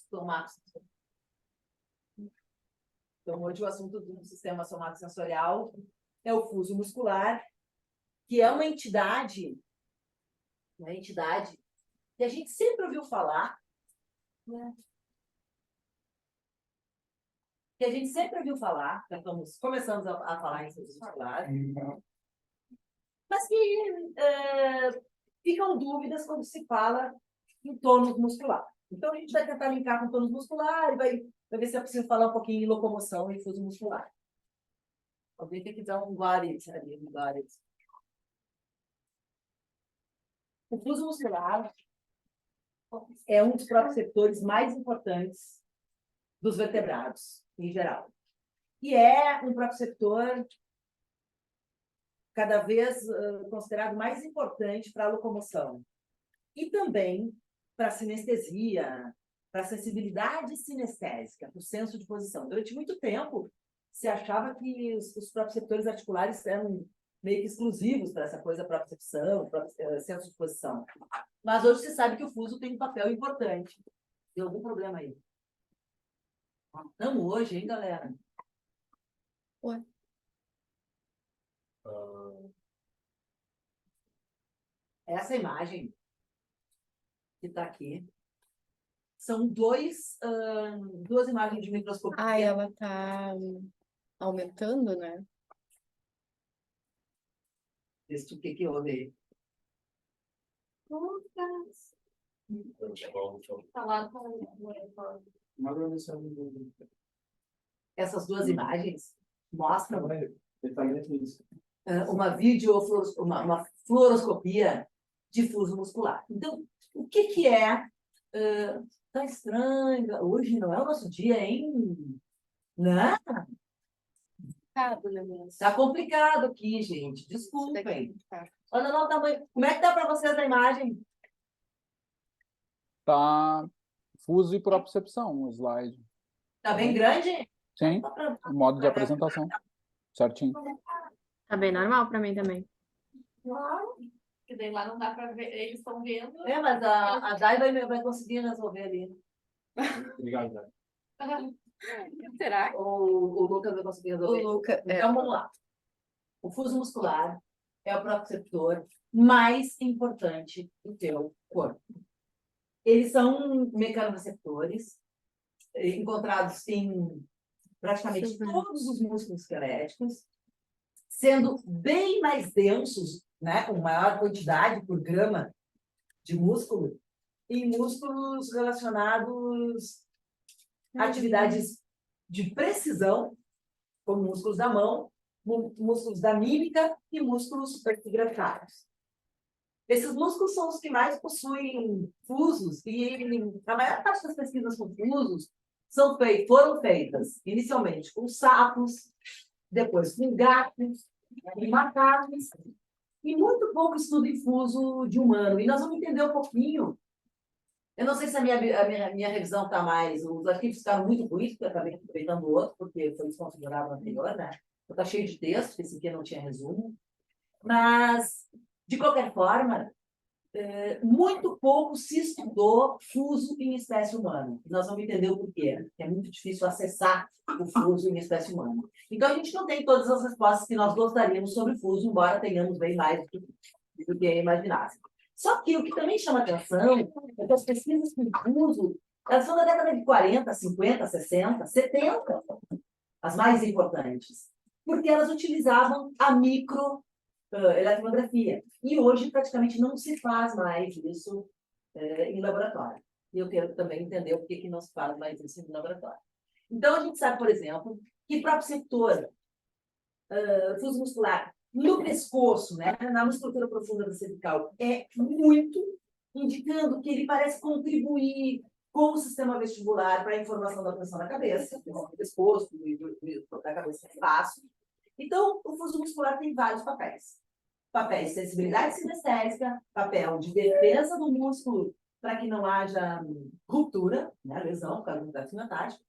somático. Então, hoje o assunto do sistema somatosensorial é o fuso muscular, que é uma entidade que a gente sempre ouviu falar, né? Que a gente sempre ouviu falar, começamos a falar em fuso muscular, mas que ficam dúvidas quando se fala em tônus muscular. Então, a gente vai tentar linkar com tônus muscular e vai ver se é possível falar um pouquinho em locomoção e fuso muscular. Alguém tem que dar um guarite ali, um guarite. O fuso muscular é um dos proprioceptores mais importantes dos vertebrados, em geral. E é um proprioceptor cada vez considerado mais importante para a locomoção. E também para a sinestesia, para a sensibilidade sinestésica, para o senso de posição. Durante muito tempo, se achava que os proprioceptores articulares eram meio que exclusivos para essa coisa, propriocepção, senso de posição. Mas hoje se sabe que o fuso tem um papel importante. Tem algum problema aí? Estamos hoje, hein, galera? Oi. Essa imagem que está aqui são duas imagens de microscopia. Ah, ela está aumentando, né? O que houve aí? Essas duas imagens mostram uma fluoroscopia de fuso muscular. Então, o que é? Tá estranho. Hoje não é o nosso dia, hein? Né? Tá complicado aqui, gente. Desculpem. Olha lá o tamanho. Como é que tá para vocês a imagem? Tá fuso e propriocepção, o slide. Tá bem grande? Sim, o modo de apresentação. Certinho. Tá bem normal para mim também. Claro. Que daí lá não dá para ver, eles estão vendo. Mas a Dai vai conseguir resolver ali. Obrigado, Dai. Será? O Lucas vai conseguir resolver. Então, vamos lá. O fuso muscular é o proprioceptor mais importante do teu corpo. Eles são mecanorreceptores encontrados em praticamente todos os músculos esqueléticos, sendo bem mais densos, né, com maior quantidade por grama de músculo, em músculos relacionados a atividades de precisão, como músculos da mão, músculos da mímica e músculos superficiais. Esses músculos são os que mais possuem fusos, e a maior parte das pesquisas com fusos foram feitas inicialmente com sapos, depois com gatos, com macacos, e muito pouco estudo em fuso de humano. E nós vamos entender um pouquinho. Eu não sei se a minha revisão está mais. Os arquivos ficaram muito ruins, porque eu acabei aproveitando o outro, porque foi desconfigurado o anterior, né? Está cheio de texto, esse aqui não tinha resumo. Mas, de qualquer forma, muito pouco se estudou fuso em espécie humana. Nós vamos entender o porquê, porque é muito difícil acessar o fuso em espécie humana. Então, a gente não tem todas as respostas que nós gostaríamos sobre fuso, embora tenhamos bem mais do que imaginasse. Só que o que também chama atenção é que as pesquisas com fuso, elas são da década de 40, 50, 60, 70, as mais importantes, porque elas utilizavam a eletromiografia. E hoje, praticamente, não se faz mais isso em laboratório. E eu quero também entender por que não se faz mais isso em laboratório. Então, a gente sabe, por exemplo, que proprioceptor, fuso muscular, no pescoço, né, na musculatura profunda da cervical, é muito, indicando que ele parece contribuir com o sistema vestibular para a informação da pressão da cabeça, do pescoço, da cabeça é fácil. Então, o fuso muscular tem vários papéis. Papéis de sensibilidade sinestésica, papel de defesa do músculo para que não haja ruptura, né, lesão, por causa do complexo miocárdico.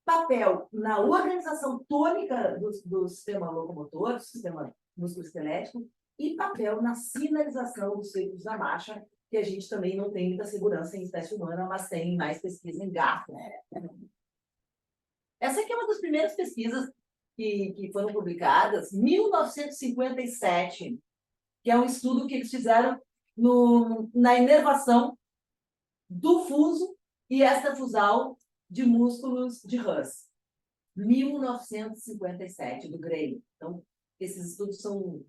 Papel na organização tônica do sistema locomotor, do sistema musculoesquelético, e papel na sinalização dos ciclos da marcha, que a gente também não tem muita segurança em espécie humana, mas tem mais pesquisa em gato, né? Essa aqui é uma das primeiras pesquisas que foram publicadas, 1957, que é um estudo que eles fizeram na inervação do fuso e extrafusal de músculos de Hus. 1957, do Gray. Então, esses estudos são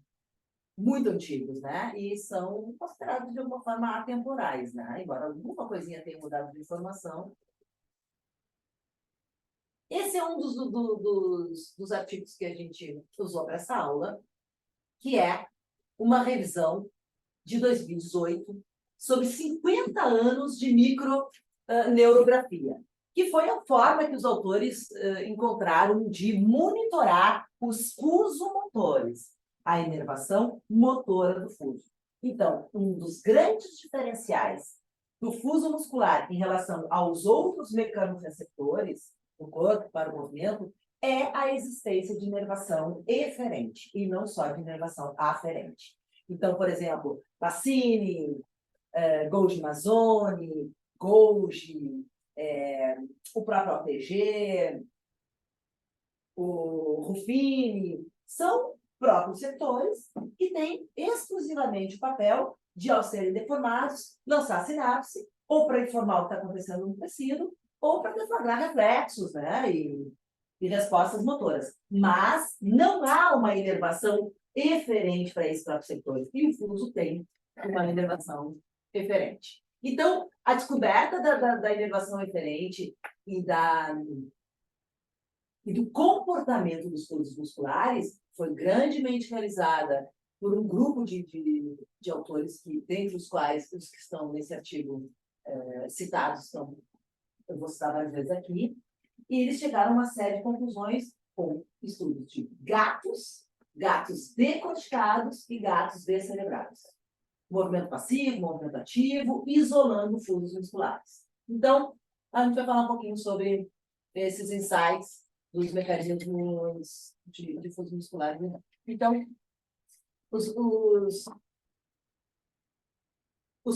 muito antigos, né? E são considerados, de alguma forma, atemporais, né? Embora alguma coisinha tenha mudado de informação. Esse é um dos artigos que a gente usou para essa aula, que é uma revisão de 2018 sobre 50 anos de microneurografia, que foi a forma que os autores encontraram de monitorar os fuso-motores, a inervação motora do fuso. Então, um dos grandes diferenciais do fuso muscular em relação aos outros mecanorreceptores do corpo para o movimento é a existência de inervação eferente, e não só de inervação aferente. Então, por exemplo, Pacini, Golgi-Mazzoni, Golgi, o próprio APG, o Ruffini, são próprios setores que têm exclusivamente o papel de, ao serem deformados, lançar sinapse, ou para informar o que está acontecendo no tecido, ou para deflagrar reflexos, né? E respostas motoras. Mas não há uma inervação eferente para esses próprios setores. E o fuso tem uma inervação eferente. Então, a descoberta da inervação eferente e do comportamento dos fusos musculares foi grandemente realizada por um grupo de autores, dentre os quais os que estão nesse artigo citados, eu vou citar várias vezes aqui, e eles chegaram a uma série de conclusões com estudos de gatos decorticados e gatos descerebrados. Movimento passivo, movimento ativo, isolando fusos musculares. Então, a gente vai falar um pouquinho sobre esses insights dos mecanismos de fusos musculares. Então, os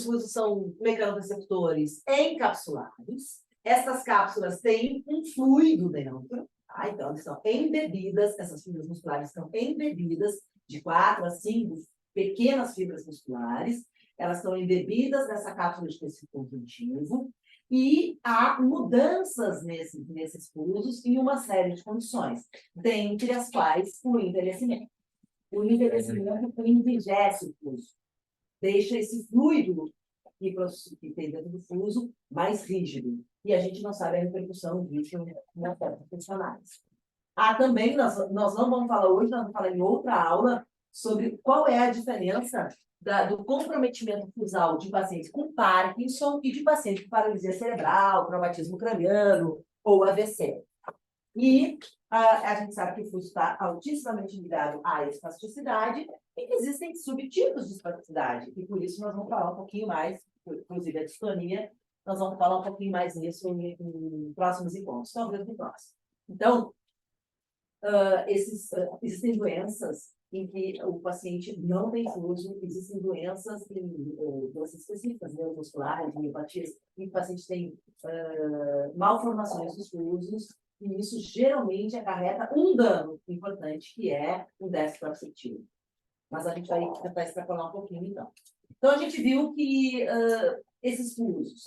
fusos são mecanorreceptores encapsulados. Essas cápsulas têm um fluido dentro, tá? Então, elas estão embebidas, essas fibras musculares estão embebidas de 4 a 5 pequenas fibras musculares, elas estão embebidas nessa cápsula de tecido conjuntivo, e há mudanças nesses fusos em uma série de condições, dentre as quais o envelhecimento. O envelhecimento enrijece o fuso, deixa esse fluido que tem dentro do fuso mais rígido. E a gente não sabe a repercussão disso nas técnicas funcionais. Também, nós não vamos falar hoje, nós vamos falar em outra aula sobre qual é a diferença do comprometimento fusal de pacientes com Parkinson e de pacientes com paralisia cerebral, traumatismo craniano ou AVC. E a gente sabe que o fuso está altissimamente ligado à espasticidade e que existem subtipos de espasticidade. E por isso nós vamos falar um pouquinho mais, inclusive a distonia, nós vamos falar um pouquinho mais nisso em próximos encontros, talvez no próximo. Então, existem doenças em que o paciente não tem fuso, existem doenças específicas, neuromusculares, miopatias, em que o paciente tem malformações dos fusos, e isso geralmente acarreta um dano importante, que é o déficit perceptivo. Mas a gente vai tentar extrapolar um pouquinho, então. Então, a gente viu que esses fusos,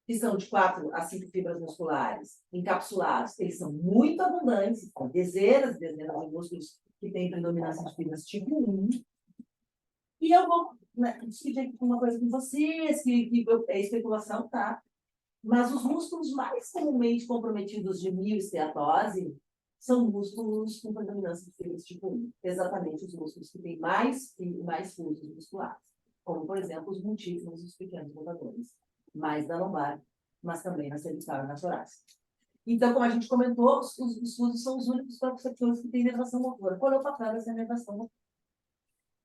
que são de 4 a 5 fibras musculares encapsulados, eles são muito abundantes, com dezenas e dezenas de músculos que têm predominância de fibras tipo 1. E eu vou discutir aqui uma coisa com vocês, que é especulação, tá? Mas os músculos mais comumente comprometidos de mioesteatose são músculos com predominância de fibras tipo 1. Exatamente os músculos que têm mais fusos musculares. Como, por exemplo, os multíforos e os pequenos rotadores. Mais da lombar, mas também na cervical e na torácica. Então, como a gente comentou, os fusos são os únicos proprioceptores que têm inervação motora. Qual é o papel dessa inervação motora?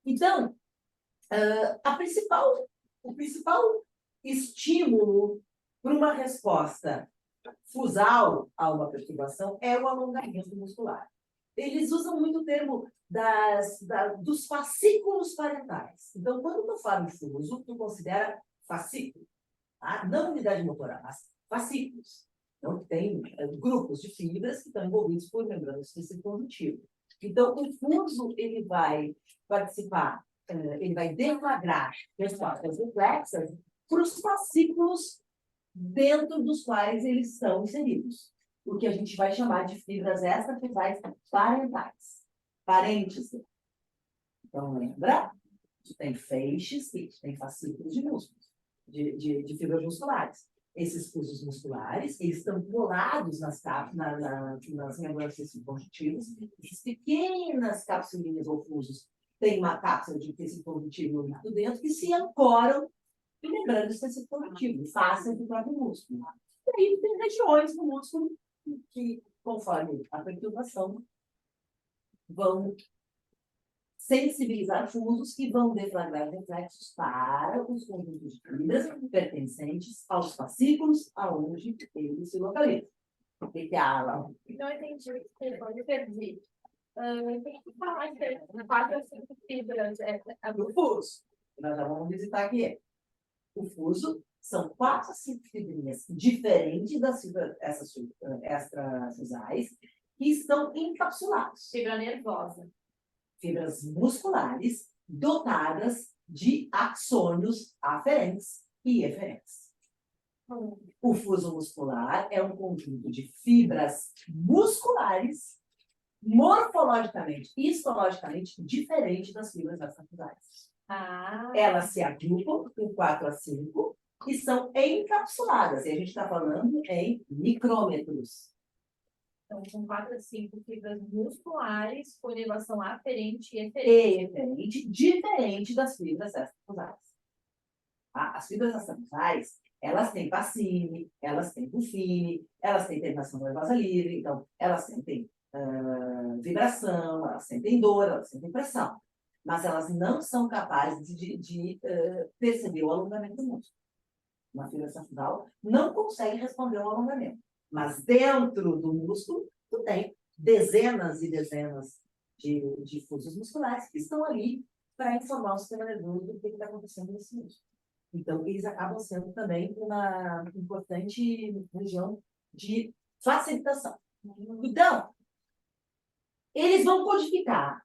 Então, o principal estímulo para uma resposta fusal a uma perturbação é o alongamento muscular. Eles usam muito o termo dos fascículos parentais. Então, quando tu fala em fuso, tu considera fascículo, tá? Não unidade motora, mas fascículos. Então, tem grupos de fibras que estão envolvidos por membranas do tecido conjuntivo. Então, o fuso, ele vai participar, ele vai deflagrar respostas reflexas para os fascículos dentro dos quais eles estão inseridos. O que a gente vai chamar de fibras extrafisais parentais. Parêntese. Então, lembra? Tu tem feixes e tem fascículos de músculos, de fibras musculares. Esses fusos musculares, eles estão colados nas membranas tecido conjuntivas. Essas pequenas capsulinhas ou fusos têm uma cápsula de tecido conjuntivo líquido dentro que se ancoram em membranas tecido conjuntivo, fácil do próprio músculo. E aí tem regiões do músculo que, conforme a perturbação, vão sensibilizar fusos que vão deflagrar reflexos para os conjuntos de fibras pertencentes aos fascículos aonde eles se localizam. O que é a ala? Não entendi, desculpa, eu perdi. Tem que falar de 4 a 5 fibras. Do fuso. Nós já vamos visitar aqui. O fuso são 4 a 5 fibrinhas diferentes das fibras extrafusais que estão encapsulados. Fibra nervosa. Fibras musculares dotadas de axônios aferentes e eferentes. O fuso muscular é um conjunto de fibras musculares morfologicamente e histologicamente diferente das fibras extrafusais. Elas se agrupam em 4 a 5 e são encapsuladas. E a gente está falando em micrômetros. Então, são 4 a 5 fibras musculares com inervação aferente e eferente. Eferente, diferente das fibras extrafusais. As fibras extrafusais, elas têm pacine, elas têm bufine, elas têm terminação nervosa livre, então elas sentem vibração, elas sentem dor, elas sentem pressão. Mas elas não são capazes de perceber o alongamento do músculo. Uma fibra extrafusal não consegue responder ao alongamento. Mas dentro do músculo, tu tem dezenas e dezenas de fusos musculares que estão ali para informar o sistema nervoso do que está acontecendo nesse músculo. Então, eles acabam sendo também uma importante região de facilitação. Então, eles vão codificar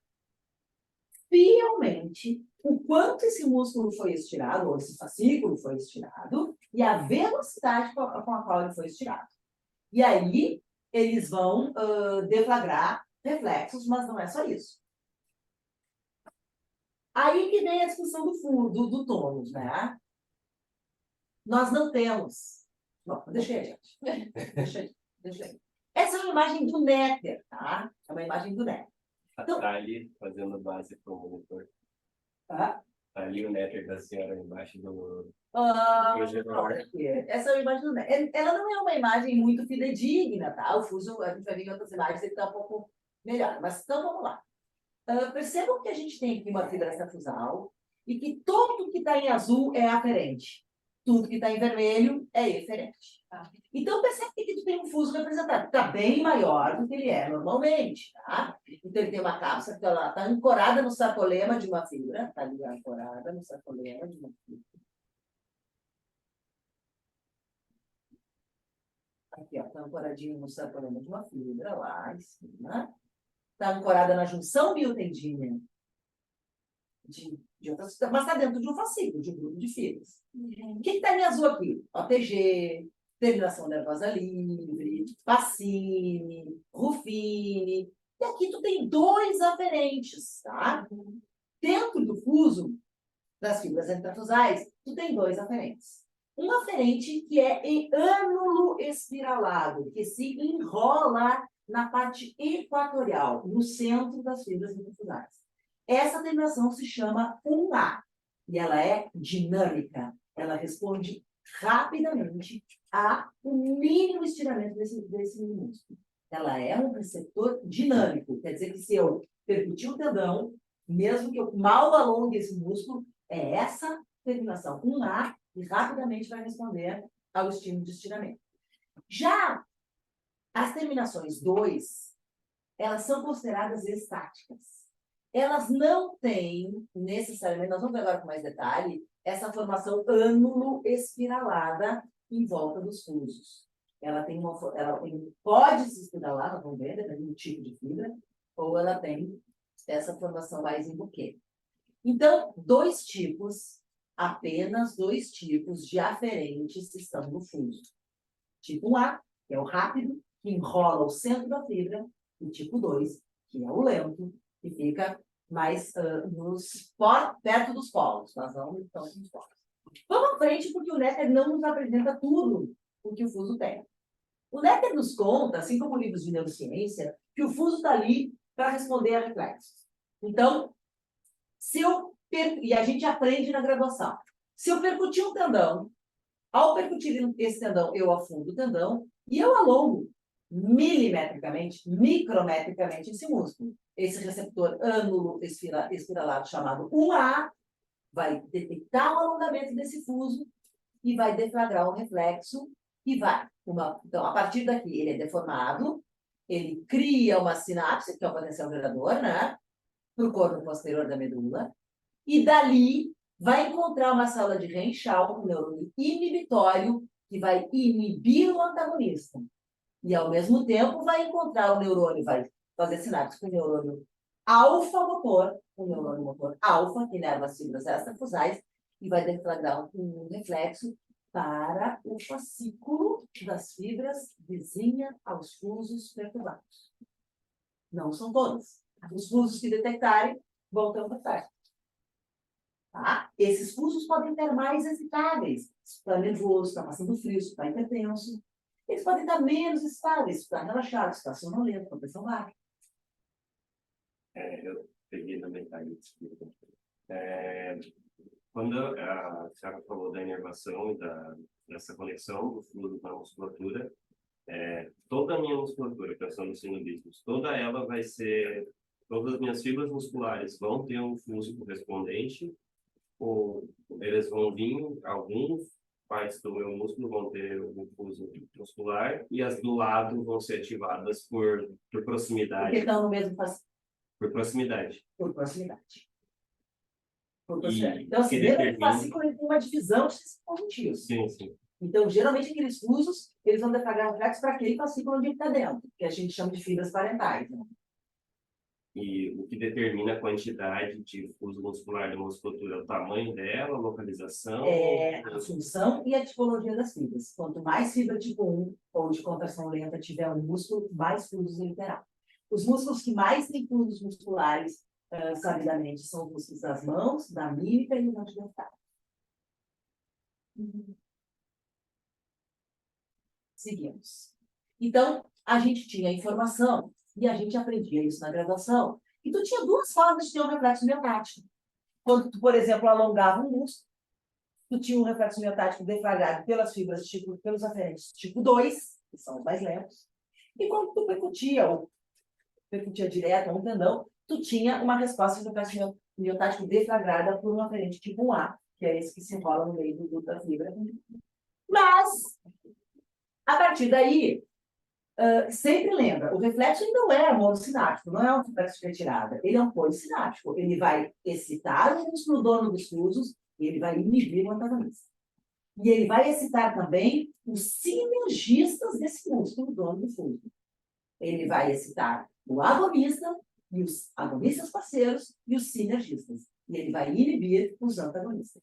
fielmente o quanto esse músculo foi estirado, ou esse fascículo foi estirado, e a velocidade com a qual ele foi estirado. E aí, eles vão deflagrar reflexos, mas não é só isso. Aí que vem a discussão do tônus, né? Nós não temos... Bom, deixa aí, gente. Deixa aí. Essa é uma imagem do néter, tá? É uma imagem do néter. Então, tá ali, fazendo base para o monitor. Tá? Tá ali o néter da senhora embaixo do... Essa é uma imagem do néter. Ela não é uma imagem muito fidedigna, tá? O fuso, a gente vai ver em outras imagens, ele está um pouco melhor. Mas então, vamos lá. Percebam que a gente tem aqui uma fibra extrafusal e que tudo que está em azul é aferente. Tudo que está em vermelho é eferente. Tá? Então, percebe que tu tem um fuso representado. Está bem maior do que ele é normalmente. Tá? Então, ele tem uma cápsula que está ancorada no sarcolema de uma fibra. Está ali ancorada no sarcolema de uma fibra. Aqui, ó, está ancoradinho no sarcolema de uma fibra, lá em cima. Está ancorada na junção biotendínea de outras, mas está dentro de um fascículo, de um grupo de fibras. O que está em azul aqui? OTG, terminação nervosa livre, pacine, rufine. E aqui tu tem 2 aferentes, tá? Dentro do fuso das fibras intrafusais, tu tem 2 aferentes. Um aferente que é em ânulo espiralado, que se enrola na parte equatorial, no centro das fibras intrafusais. Essa terminação se chama 1A e ela é dinâmica. Ela responde rapidamente ao mínimo estiramento desse músculo. Ela é um receptor dinâmico. Quer dizer que se eu percutir o tendão, mesmo que eu mal alongue esse músculo, é essa terminação 1A e rapidamente vai responder ao estímulo de estiramento. Já as terminações 2, elas são consideradas estáticas. Elas não têm, necessariamente, nós vamos ver agora com mais detalhe, essa formação ânulo-espiralada em volta dos fusos. Ela pode se espiralar, nós vamos ver, dependendo do tipo de fibra, ou ela tem essa formação mais em buquê. Então, apenas dois tipos de aferentes estão no fuso. Tipo 1A, que é o rápido, que enrola o centro da fibra, e tipo 2, que é o lento, que fica mais perto dos polos. Nós vamos então nos polos. Vamos à frente, porque o Netter não nos apresenta tudo o que o fuso tem. O Netter nos conta, assim como livros de neurociência, que o fuso está ali para responder a reflexos. Então, e a gente aprende na graduação. Se eu percutir um tendão, ao percutir esse tendão, eu afundo o tendão e eu alongo milimetricamente, micrometricamente esse músculo. Esse receptor ânulo espiralado chamado 1A vai detectar o alongamento desse fuso e vai deflagrar um reflexo e vai. Então, a partir daqui, ele é deformado, ele cria uma sinapse, que é o potencial gerador, né? Para o corpo posterior da medula, e dali vai encontrar uma célula de Renshaw, um neurônio inibitório, que vai inibir o antagonista. E, ao mesmo tempo, vai encontrar o neurônio, vai fazer sinapse com o neurônio alfa-motor, o neurônio motor alfa, que inerva as fibras extrafusais, e vai deflagrar um reflexo para o fascículo das fibras vizinha aos fusos perturbados. Não são todas. Os fusos que detectarem vão ter um reflexo. Tá? Esses fusos podem estar mais excitáveis. Se está nervoso, está passando frio, se está hipertenso. Eles podem estar menos estáveis, se está relaxado, se está sonolento, com pressão baixa. Eu peguei também, tá aí. Quando a senhora falou da inervação e dessa conexão do fluido com a musculatura, toda a minha musculatura, pensando nos sinudismos, toda ela vai ser, todas as minhas fibras musculares vão ter um fuso correspondente, ou eles vão vir, alguns partes do meu músculo vão ter um fuso muscular e as do lado vão ser ativadas por proximidade. Porque estão no mesmo fascículo. Por proximidade. Por proximidade. E então, assim, o fascículo tem uma divisão de conjuntivos. Sim, sim. Então, geralmente, aqueles fusos, eles vão deflagrar reflexo para aquele fascículo onde ele está dentro, que a gente chama de fibras parentais. Né? E o que determina a quantidade de fuso muscular da musculatura, o tamanho dela, a localização? A função e a tipologia das fibras. Quanto mais fibra tipo 1 ou de contração lenta tiver um músculo, mais fusos ele terá. Os músculos que mais têm fusos musculares, sabidamente, são os músculos das mãos, da mímica e do antedentário. Seguimos. Então, a gente tinha informação e a gente aprendia isso na graduação. Então, tinha duas formas de ter um reflexo miotático. Quando tu, por exemplo, alongava um músculo, tu tinha um reflexo miotático deflagrado pelas fibras, pelos aferentes tipo 2, que são os mais lentos. E quando tu percutia direto a um tendão, tu tinha uma resposta de reflexo miotático deflagrada por um aferente tipo 1A, que é esse que se enrola no meio do duto da fibra. Mas, a partir daí, sempre lembra, o reflexo não é monosináptico, não é um reflexo de retirada, ele é um polisináptico. Ele vai excitar o músculo dono dos fusos e ele vai inibir o antagonista. E ele vai excitar também os sinergistas desse músculo dono do fuso. Ele vai excitar o agonista e os agonistas parceiros e os sinergistas. E ele vai inibir os antagonistas.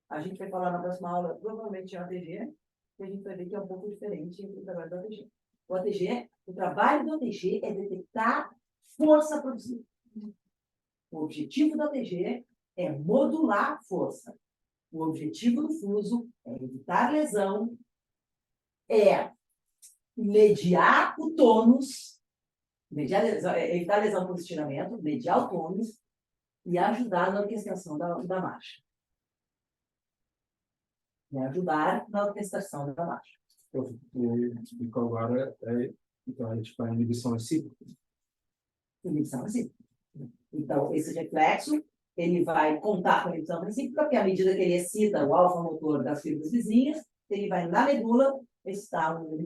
A gente vai falar na próxima aula, provavelmente, em ATG, e a gente vai ver que é um pouco diferente do trabalho do ATG. O trabalho do ATG é detectar força produzida. O objetivo do ATG é modular força. O objetivo do fuso é evitar lesão, é mediar o tônus, evitar lesão por estiramento, mediar o tônus e ajudar na orquestração da marcha. Ajudar na orquestração da marcha. O que explicou agora então, a inibição recíproca. Inibição recíproca. Então, esse reflexo, ele vai contar com a inibição recíproca, porque à medida que ele excita o alfa-motor das fibras vizinhas, ele vai na medula excitar um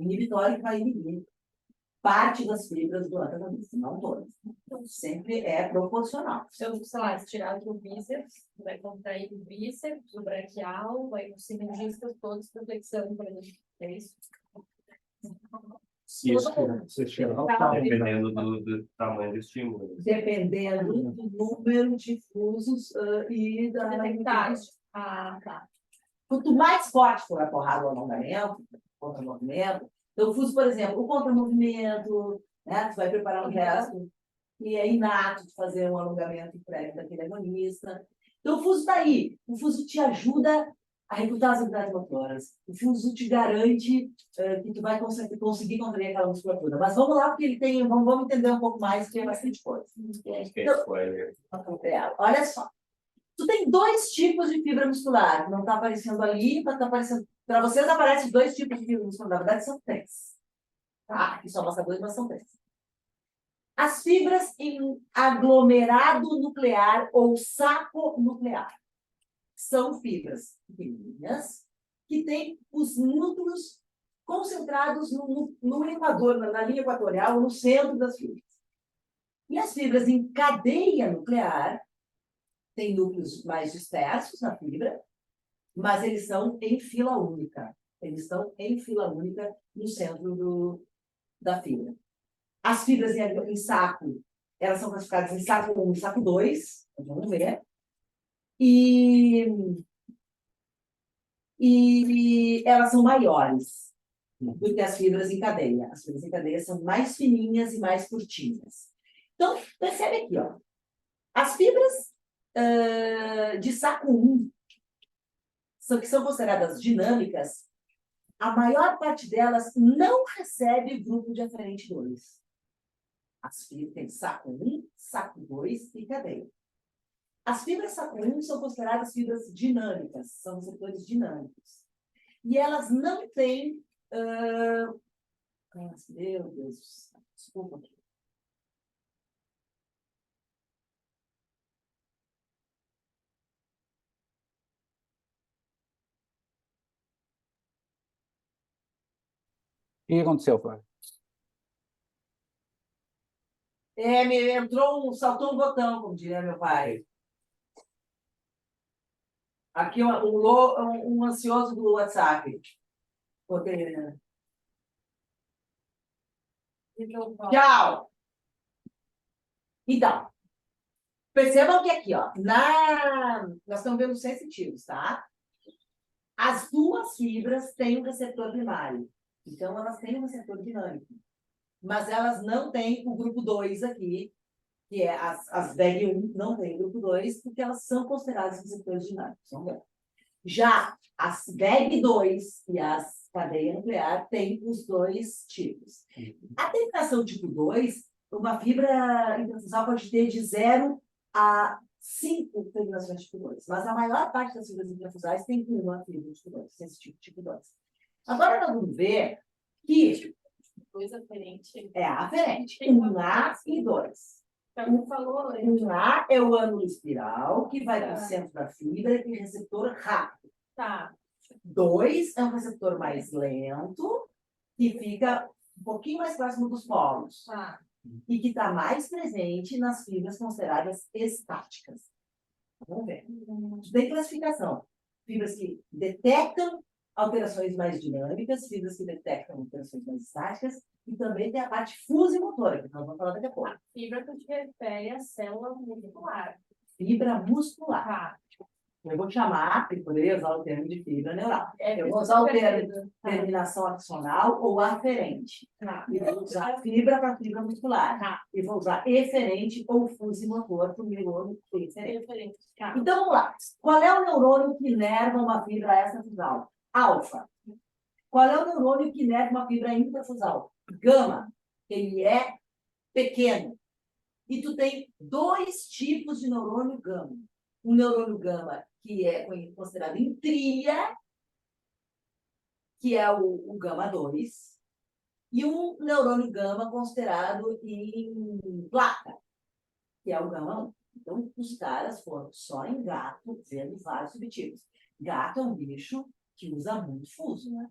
inibitório que vai inibir parte das fibras do antagonista, não todas. Então, sempre é proporcional. Eu, sei lá, se tirar aqui o bíceps, vai contrair o bíceps, o braquial, vai os sinergistas todos para flexão, por exemplo. É isso? Se você tirar o tamanho, Dependendo do tamanho do estímulo. Dependendo do número de fusos e da... Detectados. Ah, tá. Quanto mais forte for a porrada ou alongamento, contra-movimento, então o fuso, por exemplo, o contra-movimento, né, tu vai preparar um gesto e é inato de fazer um alongamento prévio daquele agonista. Então o fuso está aí, o fuso te ajuda a recrutar as habilidades motoras, o fuso te garante que tu vai conseguir contrair aquela musculatura. Mas vamos lá, porque ele tem, vamos entender um pouco mais, porque é bastante coisa. Então, olha só. Tu tem 2 tipos de fibra muscular. Não está aparecendo ali, mas está aparecendo. Para vocês aparecem 2 tipos de fibra muscular. Na verdade, são 3. Tá? Aqui só mostra 2, mas são 3. As fibras em aglomerado nuclear ou saco nuclear são fibras pequenininhas que têm os núcleos concentrados no equador, na linha equatorial, no centro das fibras. E as fibras em cadeia nuclear têm núcleos mais dispersos na fibra, mas eles são em fila única. Eles estão em fila única no centro da fibra. As fibras em saco, elas são classificadas em saco 1 e saco 2, vamos ver. E elas são maiores do que as fibras em cadeia. As fibras em cadeia são mais fininhas e mais curtinhas. Então, percebe aqui, ó. As fibras de saco 1, que são consideradas dinâmicas, a maior parte delas não recebe grupo de aferente 2. As fibras têm saco 1, saco 2 e cadeia. As fibras saco 1 são consideradas fibras dinâmicas, são receptores dinâmicos. E elas não têm... meu Deus, desculpa aqui. O que aconteceu, Flávio? Me entrou saltou um botão, como diria meu pai. Aqui um ansioso do WhatsApp. Tchau! Então, percebam que aqui, ó, nós estamos vendo os sensitivos, tá? As 2 fibras têm um receptor primário. Então, elas têm um receptor dinâmico. Mas elas não têm o grupo 2 aqui, que é as VEG 1 não tem grupo 2, porque elas são consideradas receptores dinâmicos. Vamos ver. Já as VEG 2 e as cadeia nuclear têm os 2 tipos. A terminação tipo 2, uma fibra intrafusal pode ter de 0 a 5 terminações tipo 2, mas a maior parte das fibras intrafusais tem uma fibra tipo 2, esse tipo 2. Agora nós vamos ver que 2 aferente. é aferente, 1A e 2. Então, falou, 1A é o ânulo espiral, que vai para o centro da fibra e tem receptor rápido. Tá. 2 é um receptor mais lento, que fica um pouquinho mais próximo dos polos. Tá. E que está mais presente nas fibras consideradas estáticas. Vamos ver. Tem classificação. Fibras que detectam alterações mais dinâmicas, fibras que detectam alterações mais estáticas, e também tem a parte fusimotora, que nós vamos falar daqui a pouco. A fibra que te refere à célula muscular. Fibra muscular. Tá. Eu vou chamar, porque poderia usar o termo de fibra neural. Eu vou usar o termo terminação axonal ou aferente. Tá. E vou usar fibra para fibra muscular. Tá. E vou usar eferente ou fusimotor para o neurônio eferente. Tá. Então, vamos lá. Qual é o neurônio que inerva uma fibra extrafusal? Alfa. Qual é o neurônio que inerva uma fibra intrafusal? Gama. Ele é pequeno. E tu tem 2 tipos de neurônio gama. Um neurônio gama que é considerado em trilha, que é o gama 2, e um neurônio gama considerado em placa, que é o gama 1. Então, os caras foram só em gato, vendo vários subtipos. Gato é um bicho que usa muito fuso, né?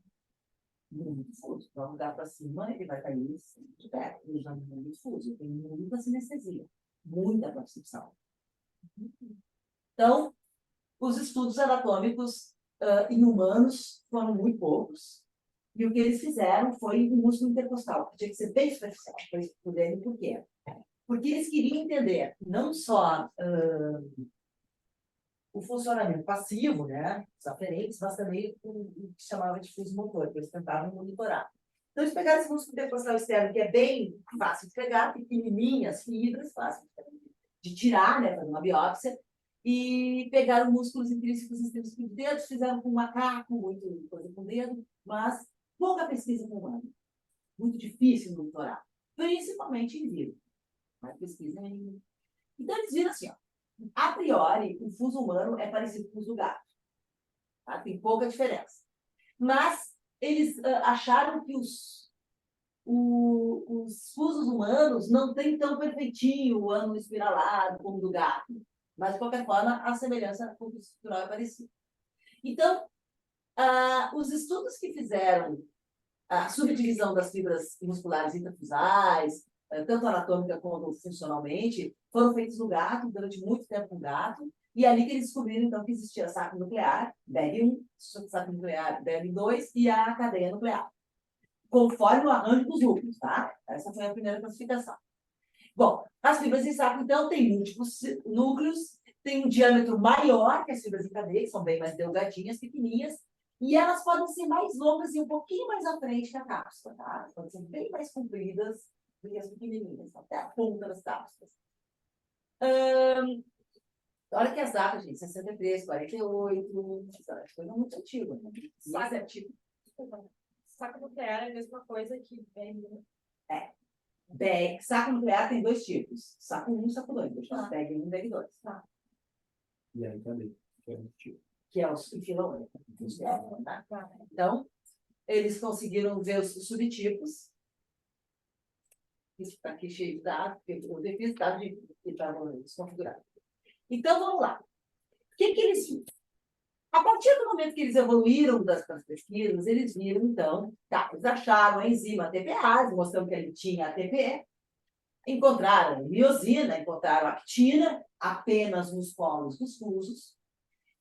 muito difuso. Para mudar para cima, ele vai cair de pé. Ele já é muito difuso. Tem muita sinestesia, muita percepção. Então, os estudos anatômicos em humanos foram muito poucos. E o que eles fizeram foi um músculo intercostal, que tinha que ser bem superficial para eles poderem. Por quê? Porque eles queriam entender não só o funcionamento passivo, né, os aferentes, mas também o que chamava de fuso motor, que eles tentavam monitorar. Então, eles pegaram esse músculo intercostal externo, que é bem fácil de pegar, pequenininhas fibras, fácil de tirar, né, fazer uma biópsia, e pegaram músculos intrínsecos e extrínsecos de dedos, fizeram com macaco, muito coisa com dedo, mas pouca pesquisa com humano. Muito difícil de monitorar, principalmente em vivo. Mas pesquisa em... Então, eles viram assim, ó, a priori, o fuso humano é parecido com o fuso do gato. Tá? Tem pouca diferença. Mas eles acharam que os fusos humanos não têm tão perfeitinho o ângulo espiralado como o do gato. Mas, de qualquer forma, a semelhança com o estrutural é parecida. Então, os estudos que fizeram a subdivisão das fibras musculares intrafusais, tanto anatômica quanto funcionalmente, foram feitos no gato, durante muito tempo com gato, e ali que eles descobriram, então, que existia saco nuclear, BEG1, saco nuclear, BEG2, e a cadeia nuclear, conforme o arranjo dos núcleos, tá? Essa foi a primeira classificação. Bom, as fibras em saco, então, têm múltiplos núcleos, têm um diâmetro maior que as fibras em cadeia, que são bem mais delgadinhas, pequenininhas, e elas podem ser mais longas e um pouquinho mais à frente que a cápsula, tá? Podem ser bem mais compridas do que as pequenininhas, até a ponta das cápsulas. Olha que as datas, gente, 63, 48, essa coisa muito antiga, né? Saco antigo. Saco nuclear é a mesma coisa que BEG, saco nuclear tem dois tipos, saco 1 e saco 2, BEG 1 e BEG 2, tá? E aí, cadê? Que é os infilão, tá? Então, eles conseguiram ver os subtipos. Isso está aqui cheio de dados, porque eu fiz dados que estavam desconfigurados. Então, vamos lá. O que eles viram? A partir do momento que eles evoluíram das pesquisas, eles viram, então, eles acharam a enzima ATPase, mostrando que ele tinha ATP, encontraram miosina, encontraram actina, apenas nos polos dos fusos,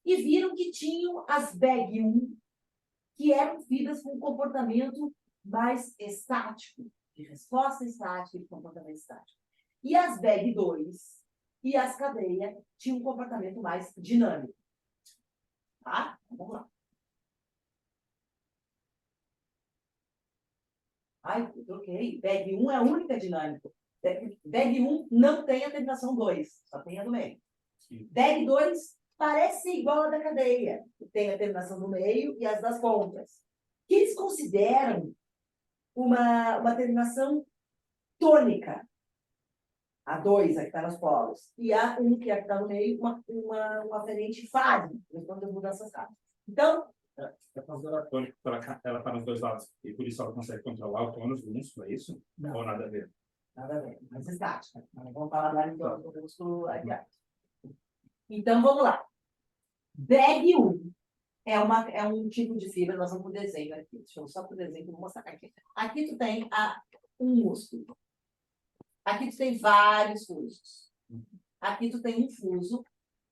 e viram que tinham as BEG1, que eram fibras com comportamento mais estático, de resposta estática e de comportamento estático. E as BEG2 e as cadeias tinham um comportamento mais dinâmico. Tá? Vamos lá. Ai, troquei. BEG1 é a única dinâmica. BEG1 não tem a terminação 2, só tem a do meio. BEG2 parece ser igual a da cadeia, que tem a terminação do meio e as das pontas. Que eles consideram uma terminação tônica. A 2, a que está nos polos, e a 1, que é a que está no meio, uma aferente fase, quando as mudanças rápidas. Então, É considerada tônica, ela está nos dois lados, e por isso ela consegue controlar o tônus do músculo, é isso? Não. Ou nada a ver? Nada a ver, mas estática. Vamos falar mais então do músculo adiante. Então, vamos lá. BEG1 é um tipo de fibra, nós vamos para o desenho aqui. Deixa eu só para o desenho, que eu vou mostrar aqui. Aqui tu tem um músculo. Aqui tu tem vários fusos. Aqui tu tem um fuso.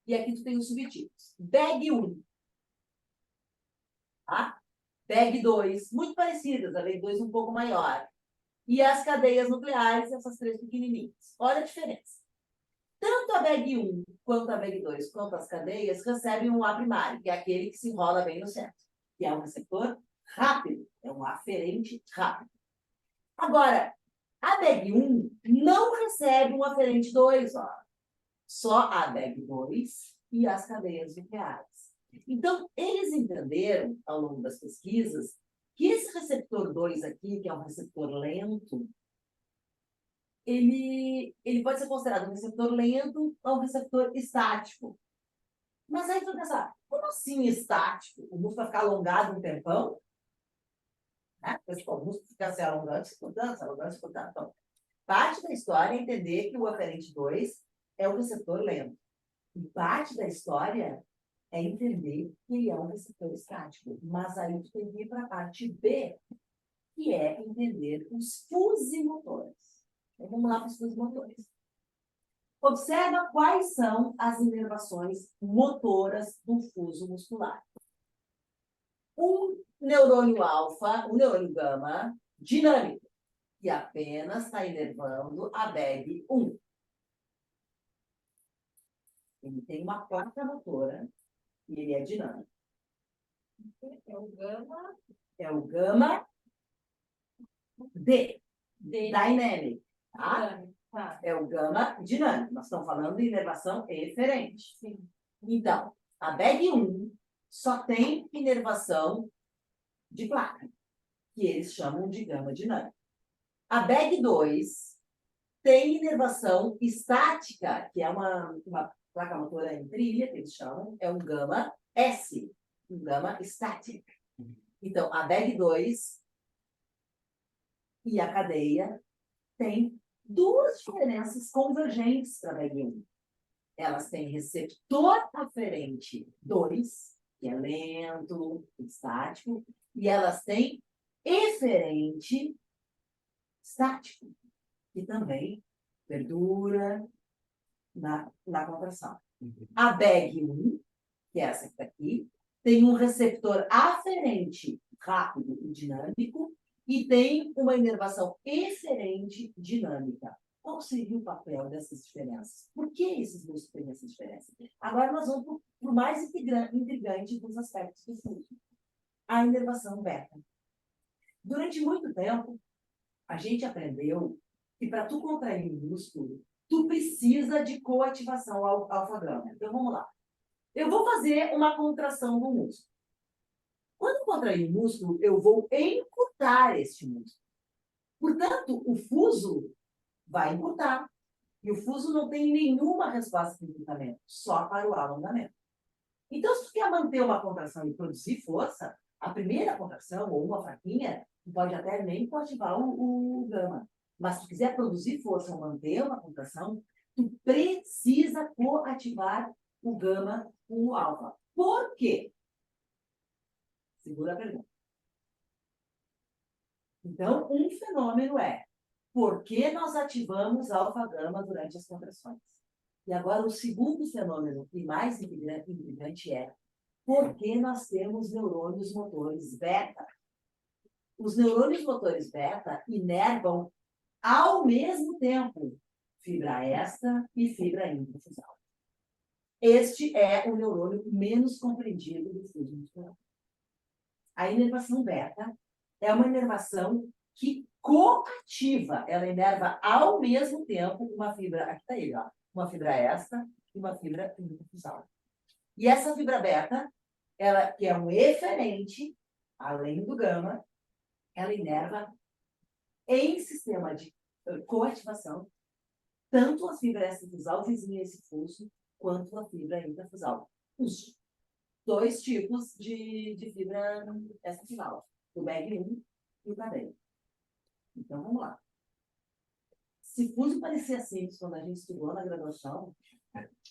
E aqui tu tem os subtipos. BEG1. Tá? BEG2, muito parecidas. A BEG2 um pouco maior. E as cadeias nucleares, essas três pequenininhas. Olha a diferença. Tanto a BEG1 quanto a BEG2, quanto as cadeias, recebem um A primário, que é aquele que se enrola bem no centro. Que é um receptor rápido. É um aferente rápido. Agora, a BEG1 não recebe um aferente 2, ó. Só a BEG2 e as cadeias nucleares. Então, eles entenderam, ao longo das pesquisas, que esse receptor 2 aqui, que é um receptor lento, ele pode ser considerado um receptor lento ou um receptor estático. Mas aí tu vai pensar, como assim estático? O músculo vai ficar alongado um tempão? Né? O músculo fica se alongando, se cortando, se alongando, se cortando. Então, parte da história é entender que o aferente 2 é um receptor lento. E parte da história é entender que ele é um receptor estático. Mas aí tu tem que ir para a parte B que é entender os fusimotores. Então, vamos lá para os fusimotores. Observa quais são as inervações motoras do fuso muscular. Um neurônio alfa, um neurônio gama, dinâmico, que apenas está inervando a BEG1. Ele tem uma placa motora e ele é dinâmico. É o gama É o gama D, D. dynamic, tá? dinâmico. Tá. É o gama dinâmico. Nós estamos falando de inervação eferente. Sim. Então, a BEG1 só tem inervação de placa, que eles chamam de gama dinâmica. A BEG2 tem inervação estática, que é uma placa motora em trilha, que eles chamam, é um gama S, um gama static. Então, a BEG2 e a cadeia têm duas diferenças convergentes para a BEG1. Elas têm receptor aferente 2, que é lento, estático, e elas têm eferente estático, que também perdura na contração. A BEG1, que é essa que está aqui, tem um receptor aferente rápido e dinâmico e tem uma inervação eferente dinâmica. Qual seria o papel dessas diferenças? Por que esses dois têm essa diferença? Agora nós vamos para o mais intrigante dos aspectos do fuso. A inervação beta. Durante muito tempo, a gente aprendeu que para tu contrair o músculo, tu precisa de coativação alfa-gama. Então, vamos lá. Eu vou fazer uma contração do músculo. Quando eu contrair o músculo, eu vou encurtar este músculo. Portanto, o fuso vai encurtar. E o fuso não tem nenhuma resposta de encurtamento, só para o alongamento. Então, se tu quer manter uma contração e produzir força, a primeira contração, ou uma fraquinha, tu pode até nem coativar o gama. Mas se tu quiser produzir força ou manter uma contração, tu precisa coativar o gama com o alfa. Por quê? Segura a pergunta. Então, um fenômeno é por que nós ativamos alfa-gama durante as contrações? E agora, o segundo fenômeno, e mais intrigante, é por que nós temos neurônios motores beta? Os neurônios motores beta inervam ao mesmo tempo fibra extra e fibra intrafusal. Este é o neurônio menos compreendido do fuso muscular. A inervação beta é uma inervação que coativa, ela inerva ao mesmo tempo uma fibra, aqui está ele, ó, uma fibra extra e uma fibra intrafusal. E essa fibra beta, ela, que é um eferente, além do gama, ela inerva em sistema de coativação tanto a fibra extrafusal vizinha a esse fuso, quanto a fibra intrafusal. Os dois tipos de fibra extrafusal, o BEG1 e o cadeia. Então, vamos lá. Se fuso parecia simples quando a gente estudou na graduação,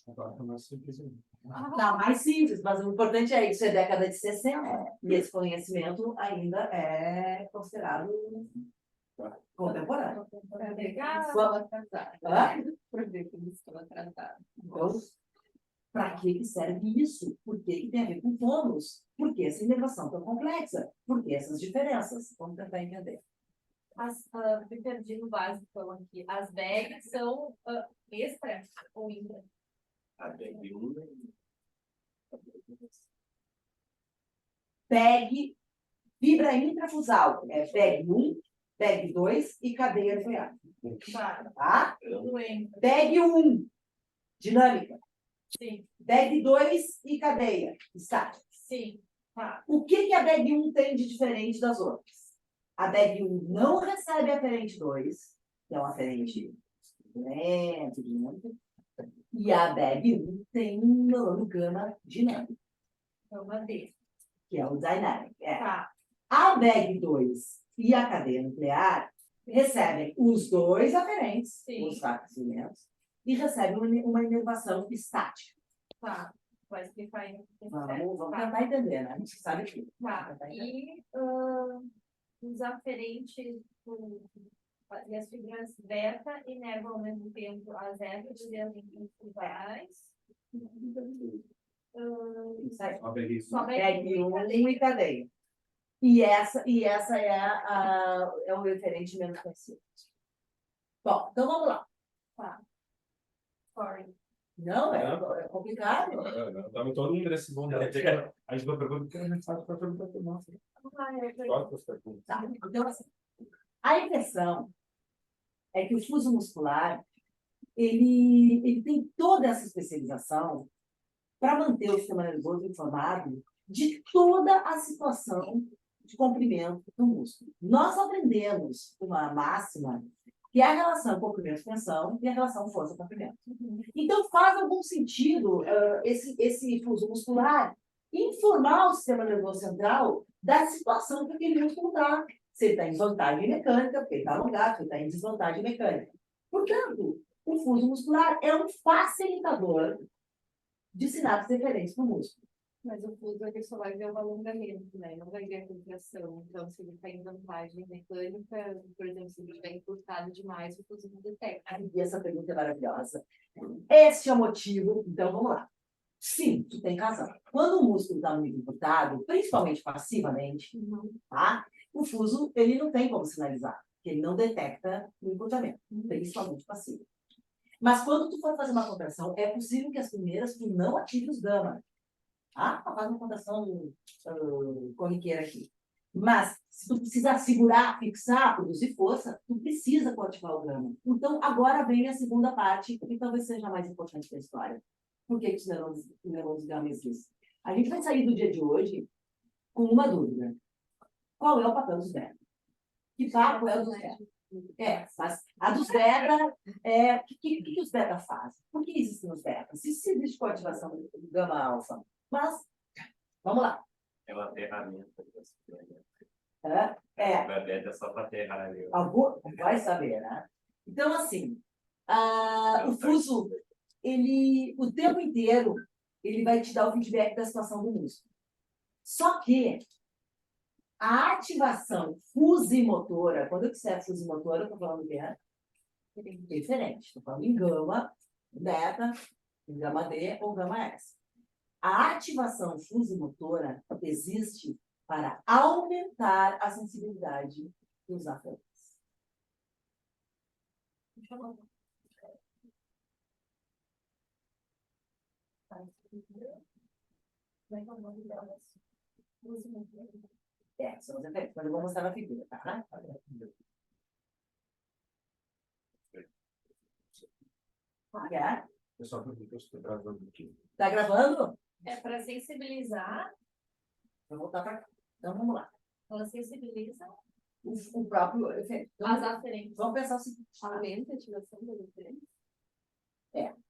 Agora está mais simples ainda. tá mais simples, mas o importante é isso, é década de 60, e esse conhecimento ainda é considerado contemporâneo. Por ver que eles estão atrasados. Então, para que serve isso? Por que tem a ver com fônus? Por que essa inervação tão complexa? Por que essas diferenças? Vamos tentar entender. Me perdi no básico então, aqui. As bags são extra ou intra? A BEG1 PEG, fibra intrafusal, é PEG1, PEG2 e cadeia nuclear. Claro. Tá? Tudo entra. PEG1, dinâmica. Sim. PEG2 e cadeia, estática. Sim. Tá. O que a BEG1 tem de diferente das outras? A BEG1 não recebe aferente 2, que é um aferente lento, dinâmico, e a BEG1 tem um neurônio gama dinâmico, É uma D. que é o dynamic. Tá. A BEG2 e a cadeia nuclear recebem os dois aferentes, Sim. os fracos e lentos, e recebem uma inervação estática. Tá. Vai explicar aí. Vamos tentar entender, né? A gente sabe que. Tá. E Os aferentes e as fibras beta inervam ao mesmo tempo as hélices e as musculares. Pegue um e cadeia. E essa é o referente menos conhecido. Bom, então vamos lá. Tá. Sorry. Não, é complicado. Estamos todo mundo nesse mundo. A gente vai perguntar, porque a gente sabe para perguntar para nós. Tá. Então, assim, a impressão é que o fuso muscular ele tem toda essa especialização para manter o sistema nervoso informado de toda a situação de comprimento do músculo. Nós aprendemos uma máxima que é a relação comprimento-tensão e a relação força-comprimento. Então, faz algum sentido esse fuso muscular informar o sistema nervoso central da situação que aquele músculo está. Se ele está em vantagem mecânica, porque ele está alongado, se ele está em desvantagem mecânica. Portanto, o fuso muscular é um facilitador de sinapses referentes no músculo. Mas o fuso ele só vai ver o alongamento, né? Não vai ver a contração. Então, se ele está em vantagem mecânica, por exemplo, se ele estiver encurtado demais, o fuso não detecta. E essa pergunta é maravilhosa. Este é o motivo. Então, vamos lá. Sim, tu tem razão. Quando o músculo está muito encurtado, principalmente passivamente, tá? O fuso ele não tem como sinalizar, porque ele não detecta o encurtamento, principalmente passivo. Mas quando tu for fazer uma contração, é possível que as primeiras tu não ative os gama. Ah, faz uma contração corriqueira aqui. Mas, se tu precisar segurar, fixar, produzir força, tu precisa ativar o gama. Então, agora vem a segunda parte, que talvez seja a mais importante da história. Por que os neurônios gama existem? A gente vai sair do dia de hoje com uma dúvida. Qual é o papel dos beta? Que papo é o dos beta? Mas a dos beta, o que os beta fazem? Por que existem os beta? Se existe coativação do gama alfa. Mas, vamos lá. É uma ferramenta. É beta é só para aterrar ali. Vai saber, né? Então, assim, o fuso, o tempo inteiro, ele vai te dar o feedback da situação do músculo. Só que a ativação fusimotora, quando eu disser fusimotora, eu estou falando o que é? Diferente. Estou falando em gama, beta, em gama D ou gama S. A ativação fusimotora existe para aumentar a sensibilidade dos aferentes. São os efeitos, mas eu vou mostrar na figura, tá? Pessoal, eu estou gravando aqui. Tá gravando? É para sensibilizar. Vou voltar para cá. Então, vamos lá. Ela sensibiliza O próprio efeito. Então, as aferentes. vamos pensar o seguinte. Aumenta a ativação das aferentes.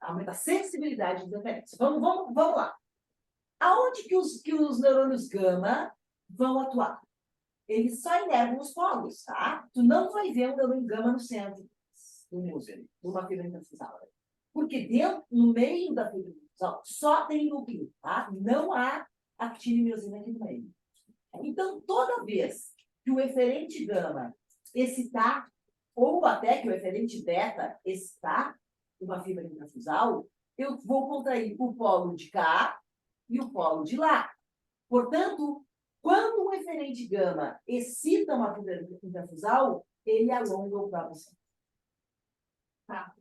Aumenta a sensibilidade dos efeitos. Vamos lá. Aonde que os neurônios gama vão atuar? Eles só inervam os polos, tá? Tu não vai ver um neurônio gama no centro do músculo, numa fibra interfusal. Porque no meio da fibra interfusal, só tem núcleo, tá? Não há actina e miosina aqui no meio. Então, toda vez que o eferente gama excitar, ou até que o eferente beta excitar uma fibra interfusal, eu vou contrair o polo de cá e o polo de lá. Portanto, quando o eferente gama excita uma fibra interfusal, ele alonga o próprio centro. Tá.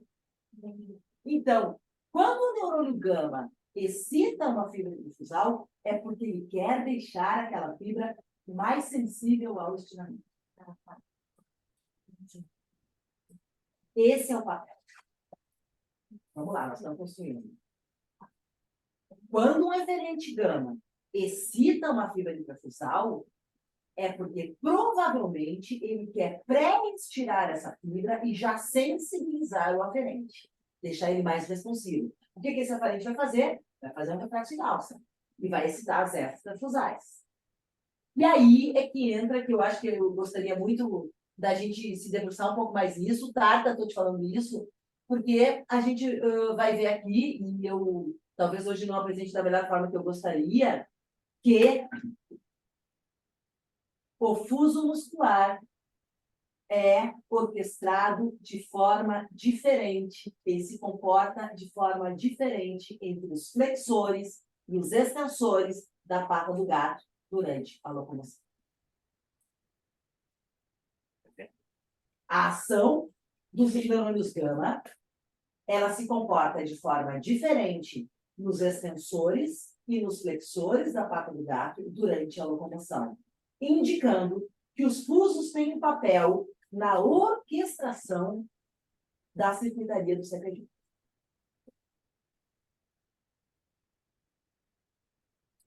Então, quando o neurônio gama excita uma fibra interfusal, é porque ele quer deixar aquela fibra mais sensível ao estiramento. Esse é o papel. Vamos lá, nós estamos construindo. Quando um eferente gama excita uma fibra interfusal, é porque provavelmente ele quer pré-estirar essa fibra e já sensibilizar o aferente, deixar ele mais responsivo. O que esse aferente vai fazer? Vai fazer um reflexo de alça e vai excitar as hélices interfusais. E aí é que entra, que eu acho que eu gostaria muito da gente se debruçar um pouco mais nisso. Tarda, estou te falando isso, porque a gente vai ver aqui, e eu talvez hoje não apresente da melhor forma que eu gostaria, que O fuso muscular é orquestrado de forma diferente, ele se comporta de forma diferente entre os flexores e os extensores da pata do gato durante a locomoção. A ação dos neurônios gama, ela se comporta de forma diferente nos extensores e nos flexores da pata do gato durante a locomoção, indicando que os fusos têm um papel na orquestração da circuitaria do CPG.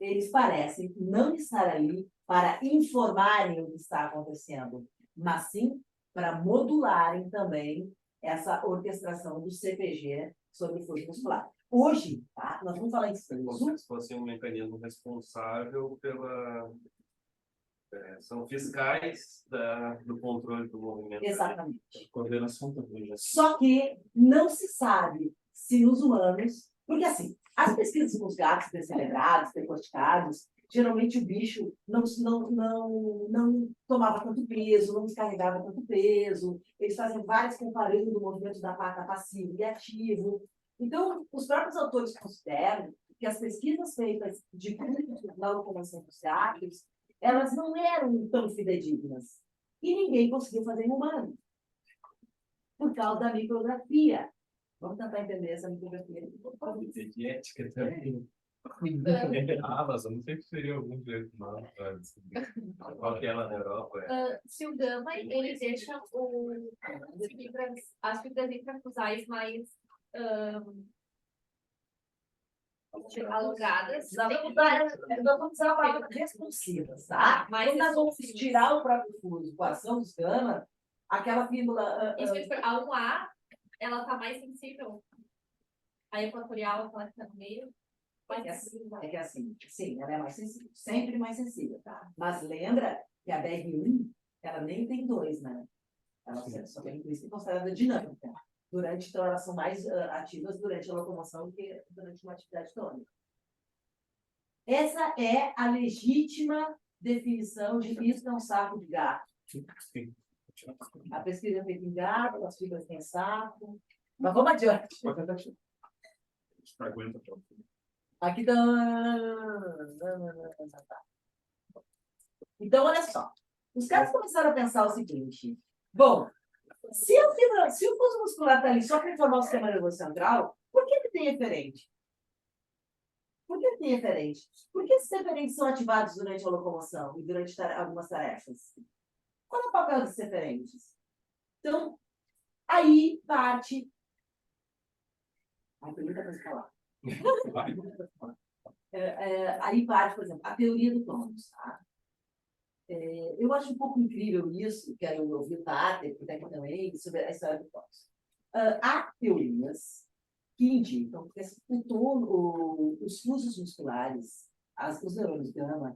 Eles parecem não estar ali para informarem o que está acontecendo, mas sim para modularem também essa orquestração do CPG sobre o fuso muscular. Hoje, tá? Nós vamos falar em Como se fosse um mecanismo responsável pela... são fiscais do controle do movimento. Exatamente. Coordenação também. Só que não se sabe se nos humanos... Porque, assim, as pesquisas com os gatos descelebrados, decorticados, geralmente o bicho não tomava tanto peso, não descarregava tanto peso, eles fazem vários comparando o movimento da pata passivo e ativo. Então, os próprios autores consideram que as pesquisas feitas na locomoção dos gatos, elas não eram tão fidedignas. E ninguém conseguiu fazer em humano, por causa da micrografia. Vamos tentar entender essa micrografia. De ética também. Mas eu não sei se seria algum jeito, não. Qual que é lá na Europa? Se o gama, ele deixa as fibras intrafusais mais alongadas. Nós vamos usar a palavra responsivas, tá? Mas quando nós vamos tirar o próprio fuso com a ação dos gama, aquela fíbula... A 1A, ela está mais sensível. A equatorial, ela está no meio. É que assim, sim, ela é mais sensível, sempre mais sensível, tá? Mas lembra que a BR1, ela nem tem 2, né? Ela só tem por isso que é considerada dinâmica. Então, elas são mais ativas durante a locomoção do que durante uma atividade tônica. Essa é a legítima definição de que isso é um saco de gato. A pesquisa feita em gato, as fibras têm saco. Mas vamos adiante. Aqui está. Então, olha só. Os caras começaram a pensar o seguinte. Bom, se o fuso muscular está ali só para informar o sistema nervoso central, por que ele tem referente? Por que ele tem referente? Por que esses referentes são ativados durante a locomoção e durante algumas tarefas? Qual é o papel desses referentes? Então, aí parte... tem muita coisa para falar. Aí parte, por exemplo, a teoria do tônus. Tá? Eu acho um pouco incrível isso, quero ouvir o Tata, que tem também, sobre a história do tônus. Há teorias que indicam que os fusos musculares, os neurônios gama,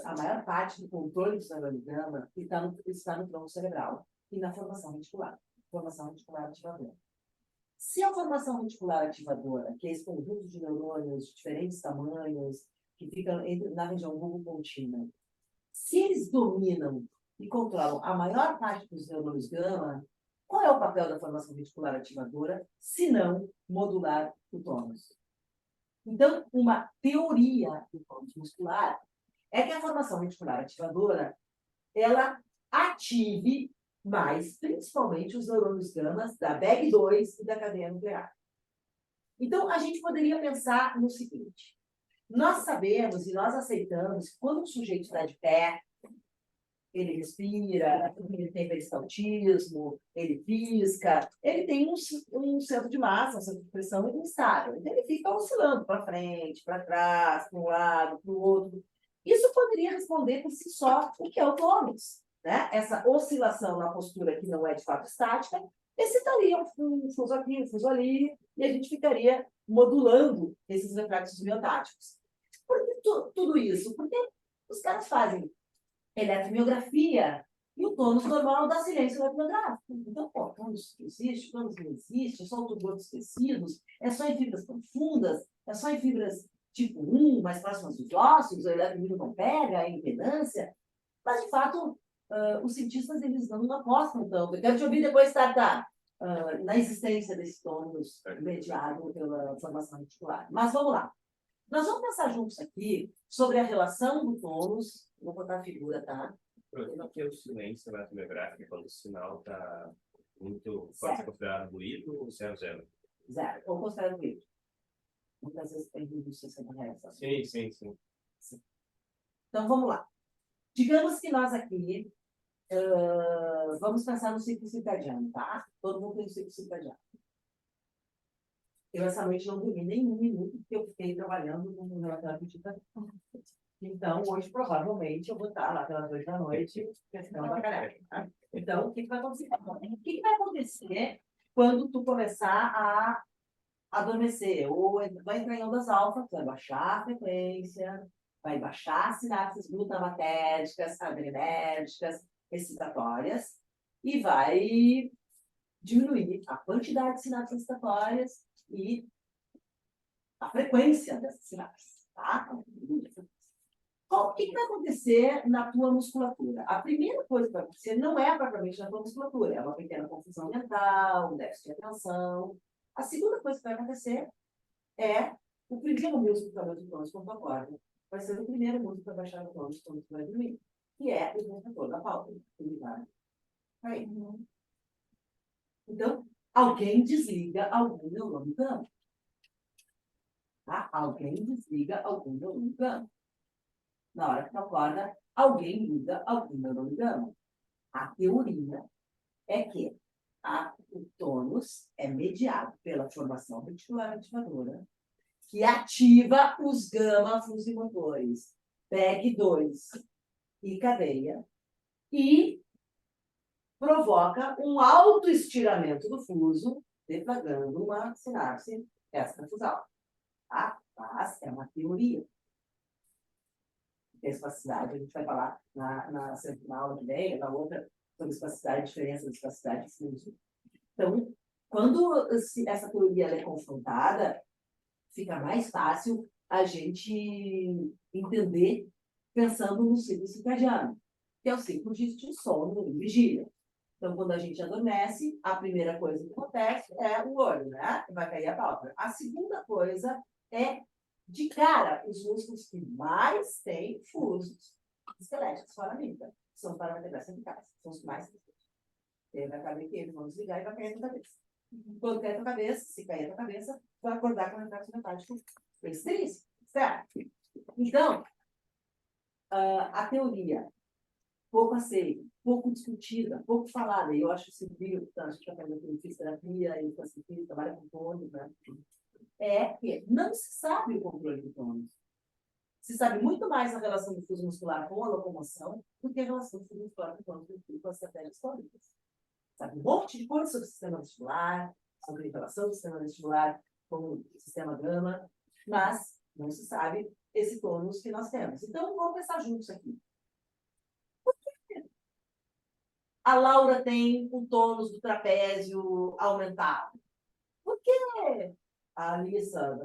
a maior parte do controle dos neurônios gama está no tronco cerebral e na formação reticular ativadora. Se a formação reticular ativadora, que é esse conjunto de neurônios de diferentes tamanhos, que ficam na região bulbocontínea, se eles dominam e controlam a maior parte dos neurônios gama, qual é o papel da formação reticular ativadora, se não modular o tônus? Então, uma teoria do tônus muscular é que a formação reticular ativadora, ela ative mais, principalmente, os neurônios gama da BEG2 e da cadeia nuclear. Então, a gente poderia pensar no seguinte. Nós sabemos e nós aceitamos que quando um sujeito está de pé, ele respira, ele tem peristaltismo, ele pisca, ele tem um centro de massa, um centro de pressão instável. Então, ele fica oscilando para frente, para trás, para um lado, para o outro. Isso poderia responder por si só o que é o tônus. Né? Essa oscilação na postura que não é de fato estática, excitaria um fuso aqui, um fuso ali, e a gente ficaria modulando esses reflexos miocárdios. Por que tudo isso? Porque os caras fazem eletromiografia e o tônus normal dá silêncio eletromiográfico. Então, o tônus existe, o tônus não existe, é só o tumor dos tecidos, é só em fibras profundas, é só em fibras tipo 1, mais próximas dos ossos, o eletromiográfico não pega, a impedância. Mas, de fato, os cientistas eles não apostam tanto. Eu quero te ouvir depois, Tata, na existência desse tônus mediado pela formação reticular. Mas vamos lá. Nós vamos pensar juntos aqui sobre a relação do tônus. Vou botar a figura, tá? O problema aqui é o silêncio na tomográfica, quando o sinal está muito. Pode Certo. ser considerado ruído ou 0,0? Zero. Ou considero ruído. Muitas vezes tem ruído de 60 Hz. Sim. Então, vamos lá. Digamos que nós aqui vamos pensar no ciclo circadiano, tá? Todo mundo tem um ciclo circadiano. Eu, essa noite, não dormi nem um minuto, porque eu fiquei trabalhando no relatório de Tita. Então, hoje, provavelmente, eu vou estar lá pelas 8 da noite, pensando pra caralho. Tá? Então, o que vai acontecer? O que vai acontecer quando tu começar a adormecer? Ou vai entrar em ondas alfa, tu vai baixar a frequência, vai baixar as sinapses glutamatérgicas, adrenérgicas, excitatórias, e vai diminuir a quantidade de sinapses excitatórias e a frequência dessas sinapses, tá? O que vai acontecer na tua musculatura? A primeira coisa que vai acontecer não é propriamente na tua musculatura, é uma pequena confusão mental, um déficit de atenção. A segunda coisa que vai acontecer é o primeiro músculo que vai baixar o tônus quando tu acorda. Vai ser o primeiro músculo que vai baixar o tônus quando tu vai dormir, que é o contrator da pálpebra. Aí. Então, alguém desliga algum neurônio gama. Tá? Alguém desliga algum neurônio gama. Na hora que tu acorda, alguém liga algum neurônio gama. A teoria é que o tônus é mediado pela formação reticular ativadora, que ativa os gama-fusimotores, PEG2 e cadeia, e provoca um autoestiramento do fuso, deflagrando uma sinapse extrafusal. Tá? Mas é uma teoria. Espacidade, a gente vai falar na aula que vem, na outra, sobre espacidade, diferença de espacidade e fuso. Então, quando essa teoria é confrontada, fica mais fácil a gente entender pensando no ciclo circadiano, que é o ciclo de sono e vigília. Então, quando a gente adormece, a primeira coisa que acontece é o olho, né? Vai cair a pálpebra. A segunda coisa é, de cara, os músculos que mais têm fusos esqueléticos fora a mímica, são paravertebrais cervicais, são os que mais têm. Ele vai caber que eles vão desligar e vai cair na cabeça. Quando cair na tua cabeça, se cair na tua cabeça, vai acordar com o reflexo metálico extrínseco, certo? Então, a teoria pouco aceita, pouco discutida, pouco falada, e eu acho isso incrível, a gente está fazendo fisioterapia, e trabalha com tônus, né? É que não se sabe o controle do tônus. Se sabe muito mais a relação do fuso muscular com a locomoção do que a relação do fuso muscular com as estratégias tônicas. Sabe um monte de coisa sobre o sistema vestibular, sobre a relação do sistema vestibular com o sistema gama, mas não se sabe esse tônus que nós temos. Então, vamos pensar juntos aqui. Por que a Laura tem o tônus do trapézio aumentado? Por que a Alissa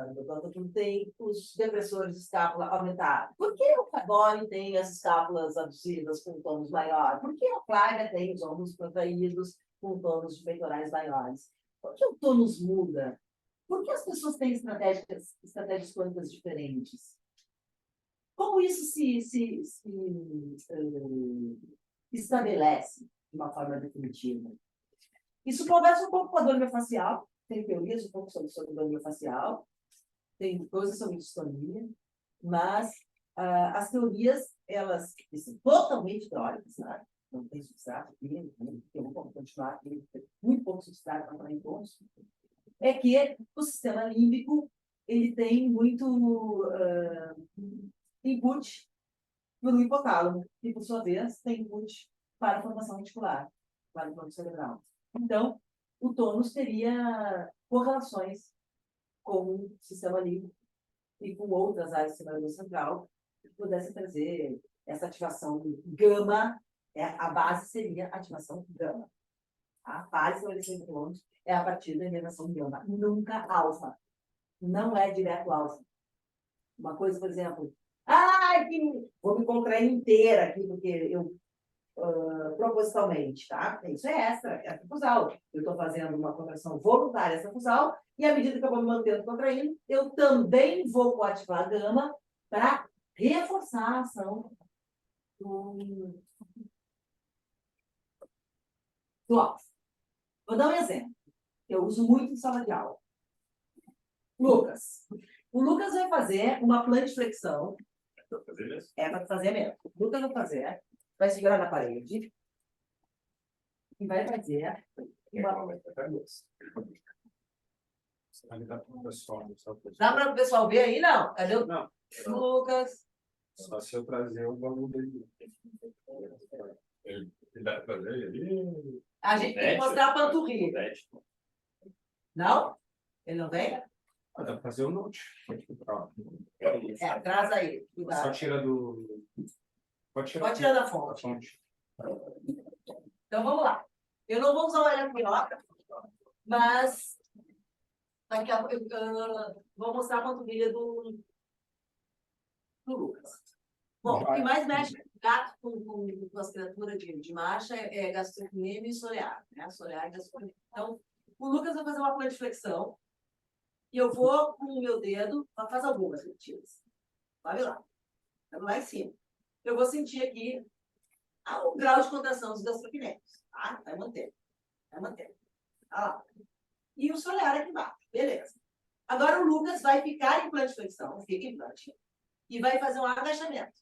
tem os depressores de escápula aumentados? Por que o Cagone tem as escápulas abduzidas com tônus maior? Por que a Flávia tem os ombros contraídos com tônus de peitorais maiores? Por que o tônus muda? Por que as pessoas têm estratégias tônicas diferentes? Como isso se estabelece de uma forma definitiva? Isso conversa um pouco com a dor miofascial. Tem teorias um pouco sobre dor miofascial, tem coisas sobre distonia, mas as teorias, elas são totalmente teóricas, né? Não tem substrato aqui, eu vou continuar aqui, muito pouco substrato para falar em pontos. É que o sistema límbico, ele tem muito input no hipotálamo, e por sua vez tem input para a formação reticular, para o tônus cerebral. Então, o tônus teria correlações com o sistema límbico e com outras áreas do sistema nervoso central que pudessem trazer essa ativação gama. A base seria a ativação gama. A base do LC tônus é a partir da emanação gama, nunca alfa. Não é direto alfa. Uma coisa, por exemplo, ai, que vou me contrair inteira aqui, porque eu propositalmente, tá? Isso é extrafusal. Eu estou fazendo uma contração voluntária extrafusal e à medida que eu vou me mantendo contraindo, eu também vou coativar a gama para reforçar a ação do alfa. Vou dar um exemplo. Eu uso muito em sala de aula. Lucas. O Lucas vai fazer uma plantiflexão. Pra fazer mesmo? É para fazer mesmo. O Lucas vai fazer, vai segurar na parede e vai fazer uma... Dá para o pessoal ver aí? Não. Cadê o Não. Lucas? Só se eu trazer o bagulho dele. Ele dá pra fazer ali. A gente tem que mostrar a panturrilha. Não? Ele não vem? Ah, dá pra fazer o note. É, traz aí. Só Cuidado. tira do. Pode Pode tirar da da fonte. fonte. Então vamos lá. Eu não vou usar o eletrominógrafo, mas daqui a pouco eu vou mostrar a panturrilha do Lucas. Bom, o que mais mexe com gato com as criaturas de marcha é gastrocnêmio e solear, né? Solear e gastrocnêmio. Então, o Lucas vai fazer uma plantiflexão e eu vou com o meu dedo, faz algumas repetidas. Vai lá. Vai lá em cima. Eu vou sentir aqui o grau de contração dos gastrocnêmios. Tá? Vai manter. Vai manter. Tá lá. E o solear aqui embaixo. Beleza. Agora o Lucas vai ficar em plantiflexão, fica em plante, e vai fazer um agachamento.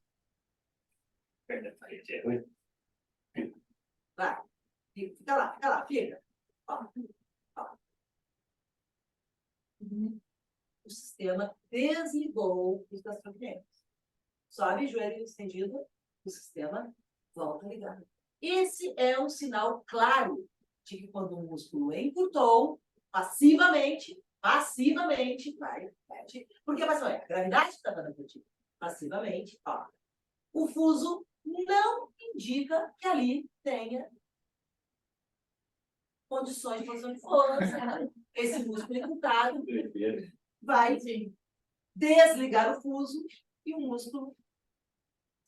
Vai. Fica lá, fica. Ó. Ó. O sistema desligou os gastrocnêmios. Sobe, joelho estendido, o sistema volta a ligar. Esse é um sinal claro de que quando o músculo encurtou, passivamente, vai, porque a gravidade está dando contigo. Passivamente, ó. O fuso não indica que ali tenha condições de posição de força. Esse músculo encurtado vai desligar o fuso e o músculo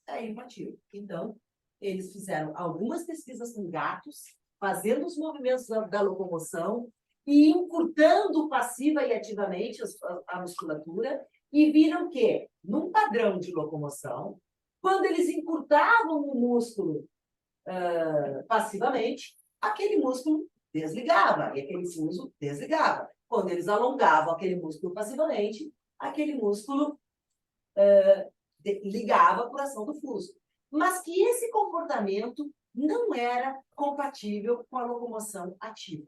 é impatível. Então, eles fizeram algumas pesquisas com gatos, fazendo os movimentos da locomoção e encurtando passiva e ativamente a musculatura, e viram que, num padrão de locomoção, quando eles encurtavam o músculo passivamente, aquele músculo desligava, e aquele fuso desligava. Quando eles alongavam aquele músculo passivamente, aquele músculo ligava por ação do fuso. Mas que esse comportamento não era compatível com a locomoção ativa.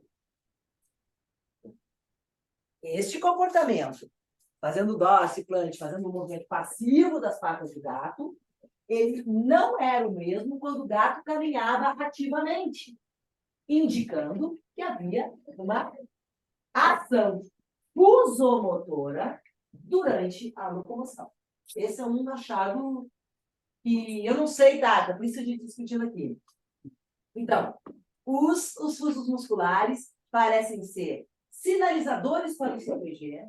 Este comportamento, fazendo dorsiflante, fazendo um movimento passivo das patas do gato, ele não era o mesmo quando o gato caminhava ativamente, indicando que havia uma ação fusomotora durante a locomoção. Esse é um achado que eu não sei data, por isso a gente está discutindo aqui. Então, os fusos musculares parecem ser sinalizadores para o CPG,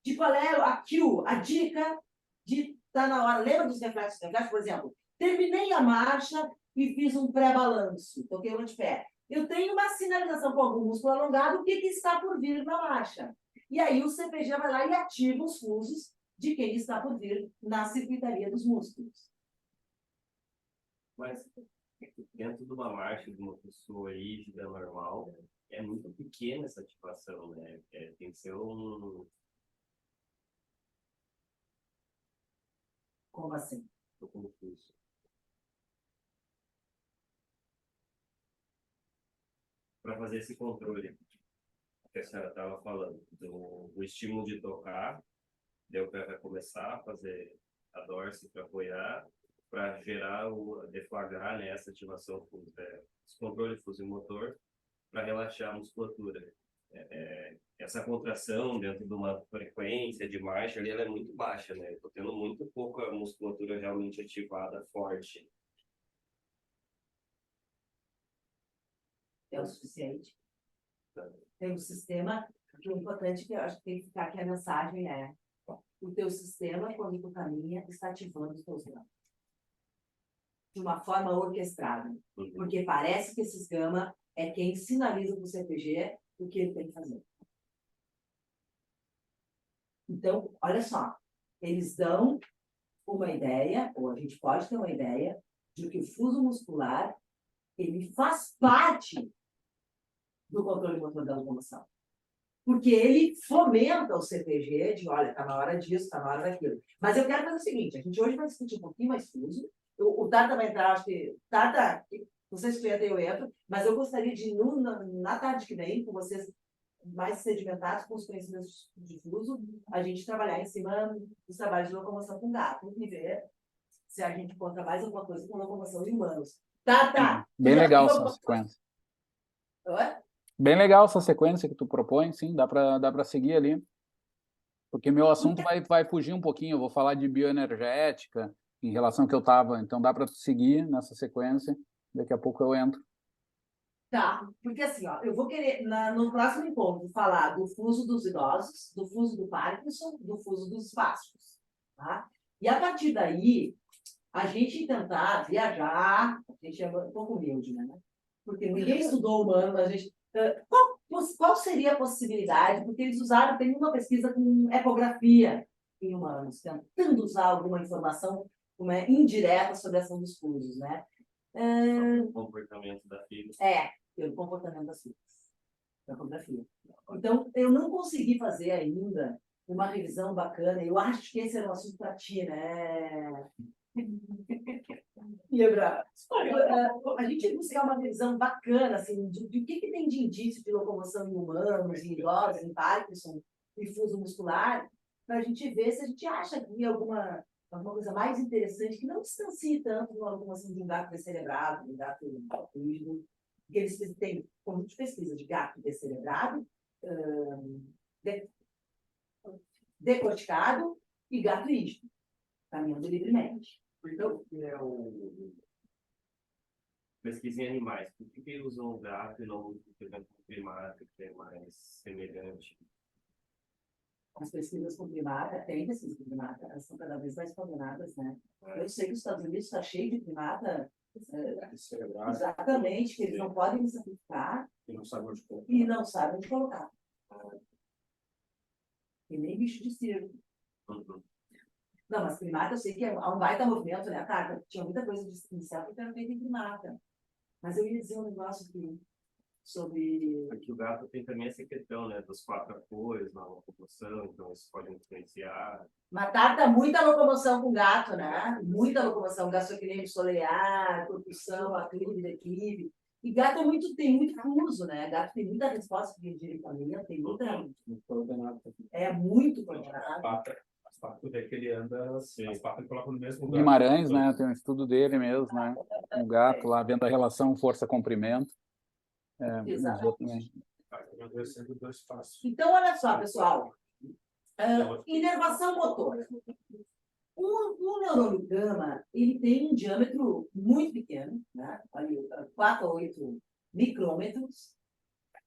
de qual é a cue, a dica de estar na hora. Lembra dos reflexos? Por exemplo, terminei a marcha e fiz um pré-balanço, toquei o antepé. Eu tenho uma sinalização com algum músculo alongado, o que está por vir na marcha. E aí o CPG vai lá e ativa os fusos de quem está por vir na circuitaria dos músculos. Mas dentro de uma marcha de uma pessoa rígida normal, é muito pequena essa ativação, né? Tem que ser um... Como assim? Estou confuso. Para fazer esse controle que a senhora estava falando, do estímulo de tocar, deu para começar a fazer a dorse para apoiar, para gerar deflagrar, né, essa ativação, esse controle fusiomotor, para relaxar a musculatura. Essa contração dentro de uma frequência de marcha ali, ela é muito baixa, né? Estou tendo muito pouca musculatura realmente ativada, forte. É o suficiente. Tem um sistema que o importante que eu acho que tem que ficar aqui a mensagem é O teu sistema, quando tu caminha, está ativando os teus gama. De uma forma orquestrada. Porque parece que esses gama é quem sinaliza para o CPG o que ele tem que fazer. Então, olha só, eles dão uma ideia, ou a gente pode ter uma ideia, de que o fuso muscular, ele faz parte do controle motor da locomoção. Porque ele fomenta o CPG de, olha, está na hora disso, está na hora daquilo. Mas eu quero fazer o seguinte, a gente hoje vai discutir um pouquinho mais fuso, o Tata vai entrar, acho que, Tata, não sei se tu entra, eu entro, mas eu gostaria de, na tarde que vem, com vocês mais sedimentados com os conhecimentos de fuso, a gente trabalhar em cima dos trabalhos de locomoção com gato e ver se a gente encontra mais alguma coisa com locomoção de humanos. Tá. Bem legal essa sequência. Oi? Bem legal essa sequência que tu propõe, sim, dá para seguir ali. Porque meu assunto vai fugir um pouquinho, eu vou falar de bioenergética em relação ao que eu estava, então dá para seguir nessa sequência, daqui a pouco eu entro. Tá, porque assim, ó, eu vou querer, no próximo encontro, falar do fuso dos idosos, do fuso do Parkinson, do fuso dos espásticos, tá? E a partir daí, a gente tentar viajar, a gente é um pouco humilde, né? Porque ninguém estudou humano, a gente... Qual seria a possibilidade? Porque eles usaram, tem uma pesquisa com ecografia em humanos, tentando usar alguma informação indireta sobre a ação dos fusos, né? O comportamento da fibra. Pelo comportamento das fibras. Ecografia. Então, eu não consegui fazer ainda uma revisão bacana. Eu acho que esse era um assunto para ti, né? Lembra? A gente tem que buscar uma revisão bacana, assim, de que tem de indício de locomoção em humanos, em idosos, em Parkinson, em fuso muscular, para a gente ver se a gente acha que alguma coisa mais interessante que não distancie tanto de uma locomoção de um gato descerebrado, de um gato rígido, porque eles têm conjunto de pesquisa de gato descerebrado, decorticado e gato rígido, caminhando livremente. Então, pesquisa em animais. Por que usam o gato e não usam, por exemplo, o primata, que é mais semelhante? As pesquisas com primata, tem pesquisa com primata, elas são cada vez mais condenadas, né? Eu sei que os Estados Unidos está cheio de primata, exatamente, que eles não podem sacrificar E não sabem onde colocar. e não sabem onde colocar. E nem bicho de circo. Não, mas primata eu sei que há um baita movimento, né, cara? Tinha muita coisa de inicial que era feita em primata. Mas eu ia dizer um negócio aqui sobre... Aqui o gato tem também essa questão, né, dos 4 apoios na locomoção, então isso pode influenciar. Mas tarda muita locomoção com gato, né? Muita locomoção, gastrocnêmio solear, propulsão, aclive, declive. E gato tem muito uso, né? Gato tem muita resposta de direitamente, tem muita... É muito coordenado. As patas é que ele anda, assim, as patas ele coloca no mesmo lugar. Guimarães, né, tem um estudo dele mesmo, né? Um gato lá, vendo a relação força-comprimento. Exatamente. Sendo 2 passos. Então, olha só, pessoal. Inervação motora. Um neurônio gama, ele tem um diâmetro muito pequeno, né? 4 a 8 micrômetros,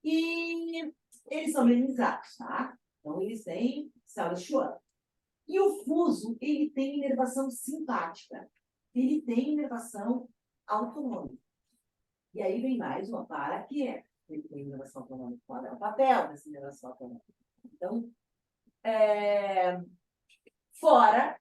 e eles são minimizados, tá? Então, eles têm células Schwann. E o fuso, ele tem inervação simpática. Ele tem inervação autonômica. E aí vem mais uma para que é. Ele tem inervação autonômica. Qual é o papel dessa inervação autonômica? Então, fora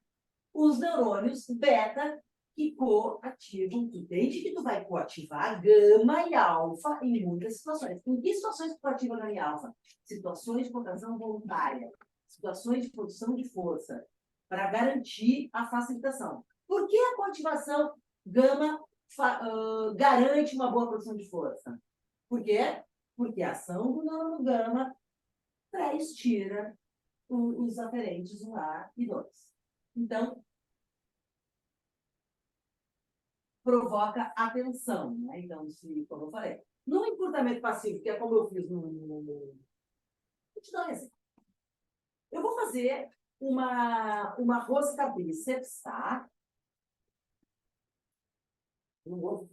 os neurônios beta que coativam. Tu entende que tu vai coativar gama e alfa em muitas situações. Em que situações tu coativa gama e alfa? Situações de contração voluntária, situações de produção de força, para garantir a facilitação. Por que a coativação gama garante uma boa produção de força? Por quê? Porque a ação do neurônio gama pré-estira os aferentes 1A e 2. Então, provoca atenção, né? Então, como eu falei, no encurtamento passivo, que é como eu fiz vou te dar um exemplo. Eu vou fazer uma rosca bíceps, tá? Não vou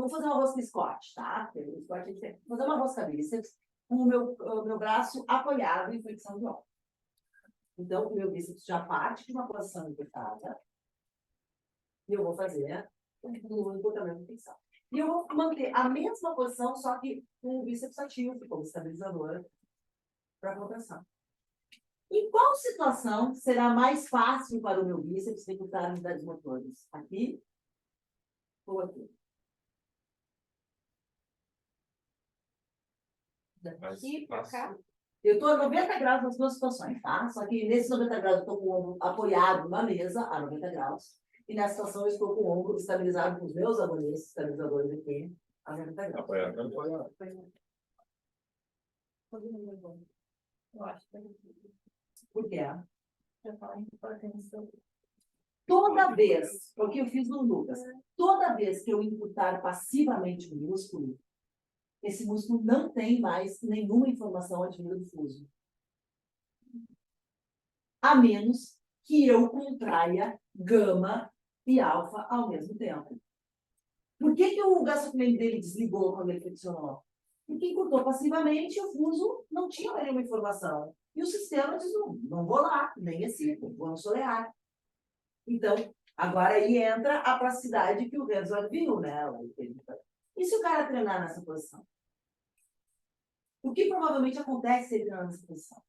fazer uma rosca Scott, tá? Porque o Scott vou fazer uma rosca bíceps com o meu braço apoiado em flexão de ombro. Então, o meu bíceps já parte de uma posição encurtada. E eu vou fazer um encurtamento flexão. E eu vou manter a mesma posição, só que com o bíceps ativo, como estabilizador para a contração. Em qual situação será mais fácil para o meu bíceps encurtar as unidades motoras? Aqui ou aqui? Daqui para cá. Eu estou a 90 graus nas duas situações, tá? Só que nesse 90 graus eu estou com o ombro apoiado na mesa a 90 graus. E nessa situação eu estou com o ombro estabilizado com os meus agonistas estabilizadores aqui a 90 graus. Apoiado. Eu acho que Por quê? já falar em importância. Toda vez, o que eu fiz no Lucas, toda vez que eu encurtar passivamente o músculo, esse músculo não tem mais nenhuma informação advinda do fuso. A menos que eu contraia gama e alfa ao mesmo tempo. Por que o gastrocnêmio dele desligou quando ele flexionou? Porque encurtou passivamente, o fuso não tinha nenhuma informação. E o sistema diz, não vou lá, nem assim, vou no solear. Então, agora aí entra a plasticidade que o Herzog viu, né? E se o cara treinar nessa posição? O que provavelmente acontece se ele treinar nessa posição?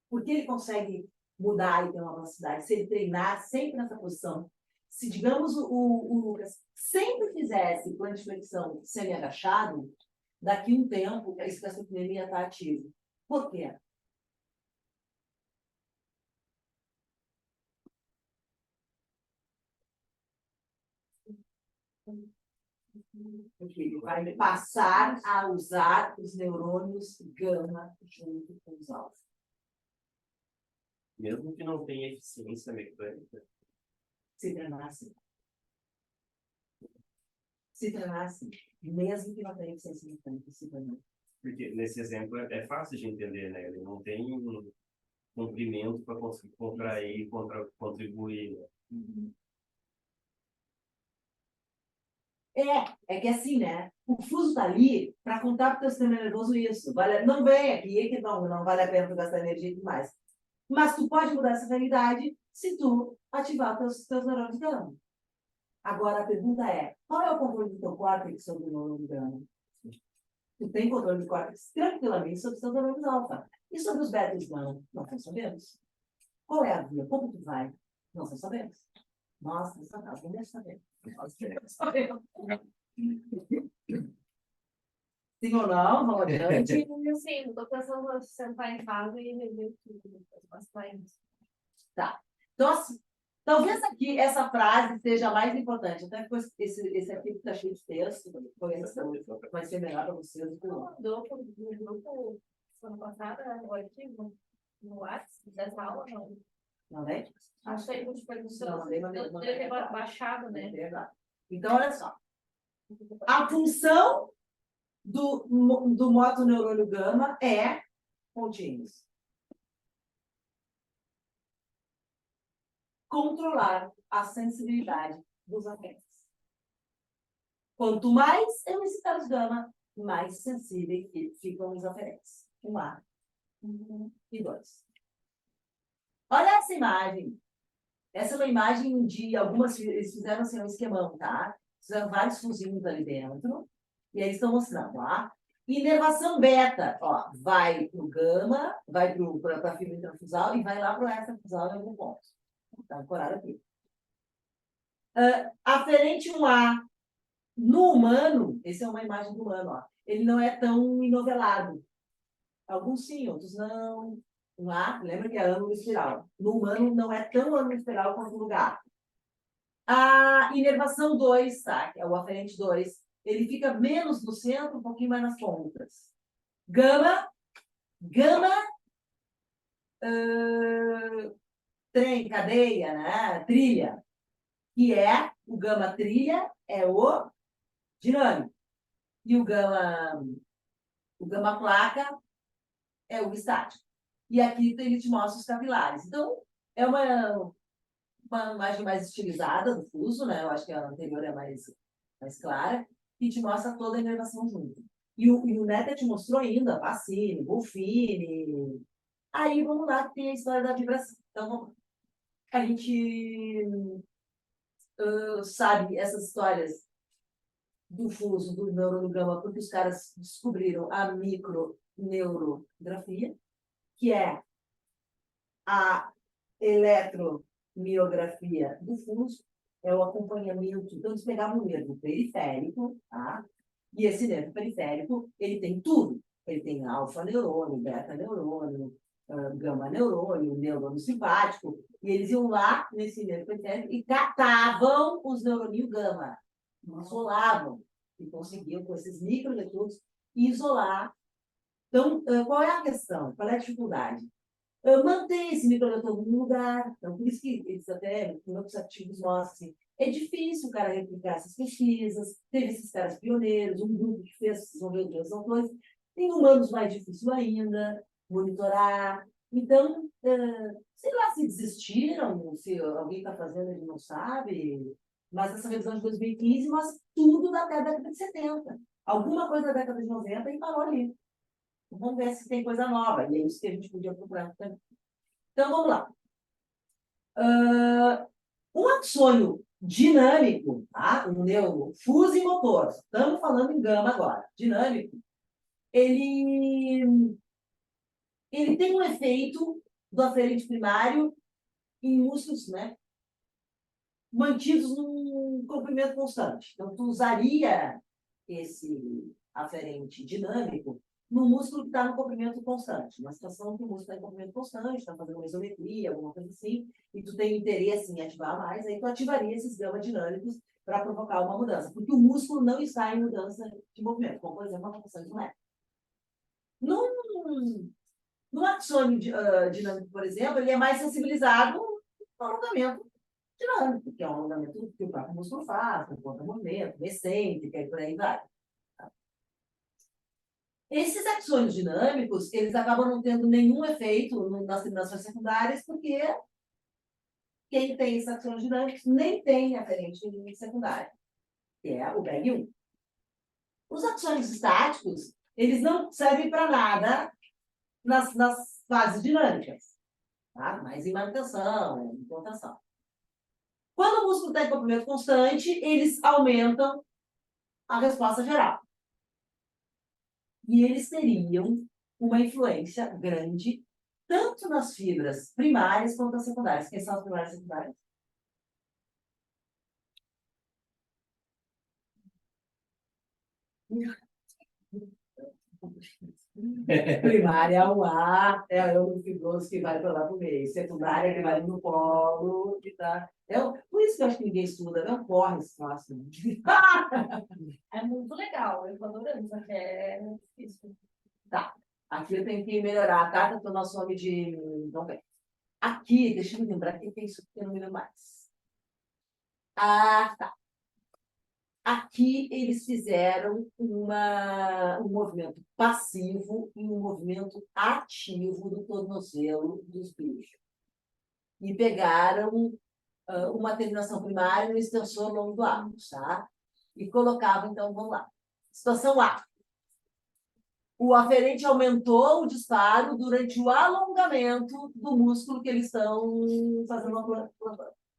Porque ele consegue mudar e ter uma velocidade. Se ele treinar sempre nessa posição, se, digamos, o Lucas sempre fizesse plano de flexão semi-agachado, daqui a um tempo, esse gastrocnêmio ia estar ativo. Por quê? Porque ele vai passar a usar os neurônios gama junto com os alfa. Mesmo que não tenha eficiência mecânica. Se treinar assim. Se treinar assim. Mesmo que não tenha eficiência mecânica, se treinar. Porque nesse exemplo é fácil de entender, né? Ele não tem um comprimento para conseguir contrair, contribuir. Né? É que assim, né? O fuso tá ali para contar para o teu sistema nervoso isso. Não vem aqui, que não vale a pena tu gastar energia e tudo mais. Mas tu pode mudar essa realidade se tu ativar teus neurônios gama. Agora, a pergunta é, qual é o controle do teu córtex sobre o neurônio gama? Tu tem controle do córtex tranquilamente sobre os teus neurônios alfa. E sobre os betas não? Não sabemos. Qual é a via? Como tu vai? Não sabemos. Nossa, não sabemos. Sim ou não? Vamos adiante. Sim, estou pensando em sentar em casa e rever tudo. Tá. Então, assim, talvez aqui essa frase seja mais importante. Até depois esse artigo está cheio de texto, vai ser melhor para vocês. Mandou no grupo semana passada o artigo no WhatsApp dessa aula, não? Não, né? Achei que Não, deve ter baixado, né? Então, olha só. A função do motoneurônio gama é pontinhos. Controlar a sensibilidade dos afetos. Quanto mais eu excitar os gama, mais sensíveis ficam os aferentes. 1A e 2. Olha essa imagem. Essa é uma imagem de algumas... Eles fizeram assim, um esquemão, tá? Fizeram vários fuzinhos ali dentro. E aí estão mostrando, ó. Inervação beta, ó, vai para o gama, vai para a fibra intrafusal e vai lá para o extrafusal em algum ponto. Está ancorado aqui. Aferente 1A. No humano, essa é uma imagem do humano, ó. Ele não é tão enovelado. Alguns sim, outros não. 1A, lembra que é ângulo espiral. No humano não é tão ângulo espiral quanto no gato. A inervação 2, tá? Que é o aferente 2. Ele fica menos no centro, um pouquinho mais nas pontas. Gama, trem, cadeia, né? Trilha. Que é o gama trilha, é o dinâmico. E o gama placa é o estático. E aqui ele te mostra os capilares. Então, é uma imagem mais estilizada do fuso, né? Eu acho que a anterior é mais clara, e te mostra toda a inervação junto. E o Neta te mostrou ainda Pacini, Buffini, Aí, vamos lá, que tem a história da vibração. Então, a gente sabe essas histórias do fuso, do neurônio gama, porque os caras descobriram a microneurografia, que é a eletromiografia do fuso, é o acompanhamento. Então, eles pegavam um nervo periférico, tá? E esse nervo periférico, ele tem tudo. Ele tem alfa-neurônio, beta-neurônio, gama-neurônio, neurônio simpático, e eles iam lá nesse nervo periférico e catavam os neurônios gama, isolavam, e conseguiam, com esses microeletrodos, isolar. Então, qual é a questão? Qual é a dificuldade? Manter esse microeletrodo no lugar. Então, por isso que eles até, em outros artigos, mostram assim, é difícil o cara replicar essas pesquisas, teve esses caras pioneiros, um grupo que fez, desenvolveu outros autores, tem humanos mais difícil ainda, monitorar. Então, sei lá se desistiram, se alguém está fazendo, ele não sabe, mas essa revisão de 2015 mostra tudo da década de 70. Alguma coisa da década de 90 e parou ali. Vamos ver se tem coisa nova. E é isso que a gente podia procurar também. Então, vamos lá. Um axônio dinâmico, tá? Um neurofusimotor, estamos falando em gama agora, dinâmico, ele tem um efeito do aferente primário em músculos, né? Mantidos num comprimento constante. Então, tu usaria esse aferente dinâmico no músculo que está no comprimento constante. Uma situação que o músculo está em comprimento constante, está fazendo uma isometria, alguma coisa assim, e tu tem interesse em ativar mais, aí tu ativaria esses gama dinâmicos para provocar uma mudança, porque o músculo não está em mudança de movimento, como, por exemplo, a contração isométrica. No axônio dinâmico, por exemplo, ele é mais sensibilizado no alongamento dinâmico, que é um alongamento que o próprio músculo faz, com contra-movimento, excêntrica e por aí vai. Esses axônios dinâmicos, eles acabam não tendo nenhum efeito nas terminações secundárias, porque quem tem esses axônios dinâmicos nem tem aferente secundária, que é o BEG1. Os axônios estáticos, eles não servem para nada nas fases dinâmicas, tá? Mas em manutenção, em contenção. Quando o músculo está em comprimento constante, eles aumentam a resposta geral. E eles teriam uma influência grande tanto nas fibras primárias quanto nas secundárias. Quem são as primárias e secundárias? Primária é o ar, é o fibroso que vai para lá para o meio. Secundária que vai no polo. Que tá... por isso que eu acho que ninguém estuda, não corre esse troço. É muito legal, eu estou adorando, só que é difícil. Tá, aqui eu tenho que melhorar, tá? Porque o nosso nome de... Não vem. Aqui, deixa eu me lembrar, que tem isso que eu não me lembro mais. Ah, tá. Aqui eles fizeram um movimento passivo e um movimento ativo do tornozelo dos bichos. E pegaram uma terminação primária e um extensor longo do árvore, tá? E colocavam, então, vamos lá. Situação A. O aferente aumentou o disparo durante o alongamento do músculo que eles estão fazendo uma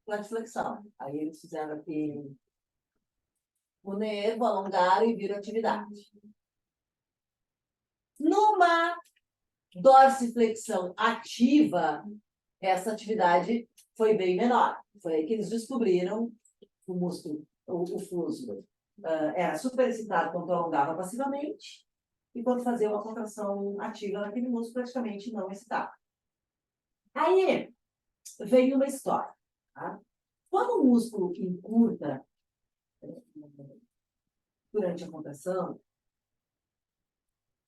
plantiflexão. Aí eles fizeram aqui o nervo, alongaram e viram atividade. Numa dorsiflexão ativa, essa atividade foi bem menor. Foi aí que eles descobriram o músculo, o fuso, era superexcitado quando alongava passivamente, e quando fazia uma contração ativa naquele músculo, praticamente não excitava. Aí veio uma história. Tá? Quando o músculo encurta durante a contração,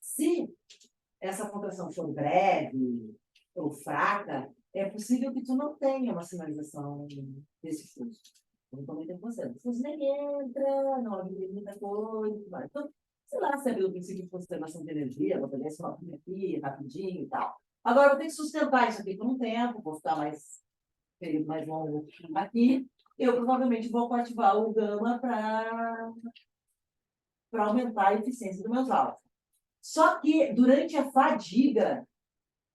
se essa contração for breve ou fraca, é possível que tu não tenha uma sinalização desse fluxo. Então, também tem você. O fluxo nem entra, não abre muita coisa. Então, sei lá, se é pelo princípio de conservação de energia, vou pegar esse copinho aqui, rapidinho e tal. Agora, eu vou ter que sustentar isso aqui por um tempo, vou ficar período mais longo aqui. Eu provavelmente vou ativar o gama para aumentar a eficiência dos meus alfa. Só que, durante a fadiga,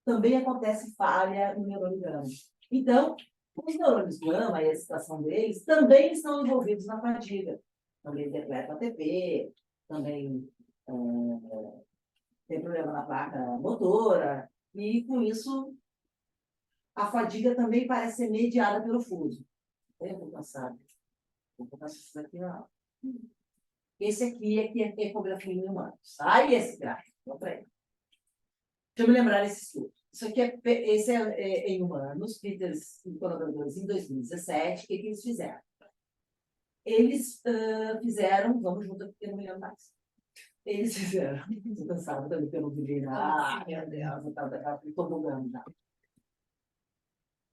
também acontece falha no neurônio gama. Então, os neurônios gama e a excitação deles também estão envolvidos na fadiga. Também decreta ATP, também tem problema na placa motora, e com isso a fadiga também parece ser mediada pelo fuso. Eu vou passar. Vou passar isso aqui, ó. Esse aqui é que é ecografia em humanos. Tá? E esse gráfico? Vou para ele. Deixa eu me lembrar desse estudo. Isso aqui esse é em humanos, Peters e colaboradores, em 2017. O que eles fizeram? Eles fizeram, vamos junto porque eu não me lembro mais. Eles fizeram, estou cansada também que eu não vi nada. Meu Deus, eu estou bugando já.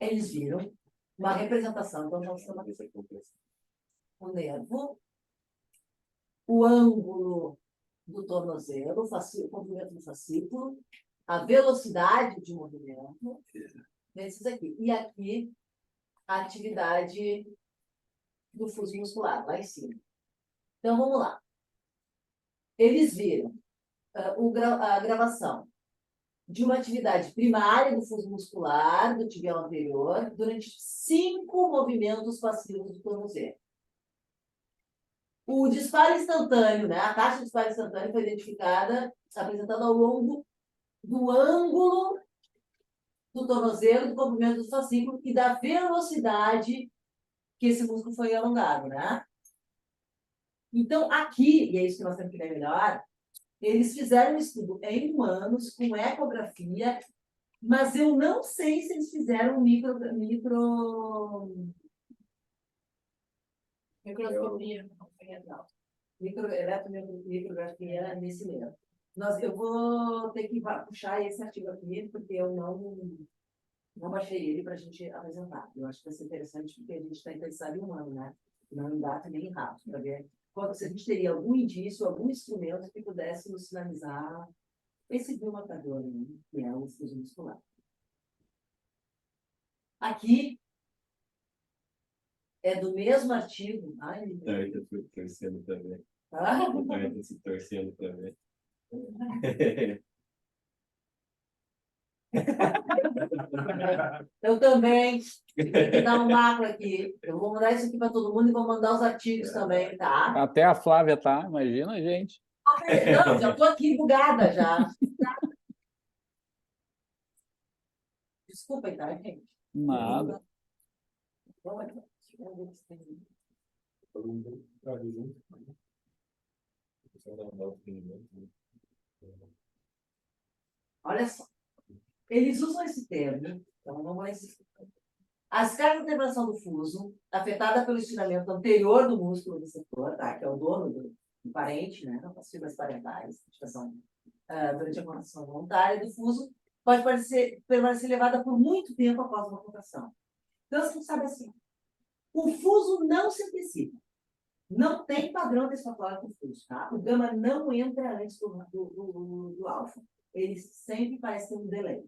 Eles viram uma representação, então nós estamos aqui o nervo, o ângulo do tornozelo, o comprimento do fascículo, a velocidade de movimento, nesses aqui. E aqui, a atividade do fuso muscular, lá em cima. Então, vamos lá. Eles viram a gravação de uma atividade primária do fuso muscular, do tibial anterior, durante 5 movimentos passivos do tornozelo. O disparo instantâneo, né? A taxa de disparo instantâneo foi identificada apresentando ao longo do ângulo do tornozelo, do comprimento do fascículo e da velocidade que esse músculo foi alongado, né? Então, aqui, e é isso que nós temos que ver melhor, eles fizeram um estudo em humanos, com ecografia, mas eu não sei se eles fizeram microscopia. Eletromicrografia nesse mesmo. Eu vou ter que puxar esse artigo aqui, porque eu não baixei ele para a gente apresentar. Eu acho que vai ser interessante, porque a gente está interessado em humano, né? Não em gato nem em rato, para ver se a gente teria algum indício, algum instrumento que pudesse nos sinalizar esse biomarcador, né? Que é o fuso muscular. Aqui é do mesmo artigo. Ai, Eu estou torcendo também. tá? Eu estou torcendo também. Eu também. Tem que dar um macro aqui. Eu vou mandar isso aqui para todo mundo e vou mandar os artigos também, tá? Até a Flávia tá, imagina, gente. Não, já estou aqui bugada já. Desculpem, tá, gente? Nada. Vamos aqui. Vamos ver se tem. Olha só. Eles usam esse termo, então vamos lá. As cargas de elevação do fuso, afetada pelo estiramento anterior do músculo receptor, tá? Que é o dono do parente, né? As fibras parentais, ativação durante a contração voluntária do fuso, pode permanecer elevada por muito tempo após uma contração. Então, você sabe assim, o fuso não se antecipa. Não tem padrão antecipatório do fuso, tá? O gama não entra antes do alfa. Ele sempre parece ter um delay.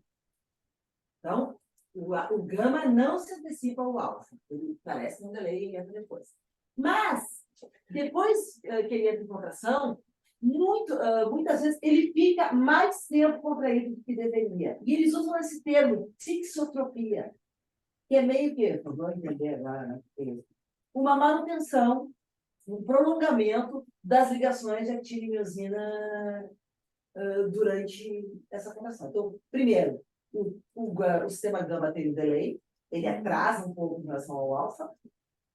Então, o gama não se antecipa ao alfa. Ele parece um delay e entra depois. Mas, depois que ele entra em contração, muitas vezes ele fica mais tempo contraído do que deveria. E eles usam esse termo, tixotropia, que é meio que, vamos entender agora, né? Uma manutenção, um prolongamento das ligações de actina e miosina durante essa contração. Então, primeiro, o sistema gama tem um delay, ele atrasa um pouco em relação ao alfa,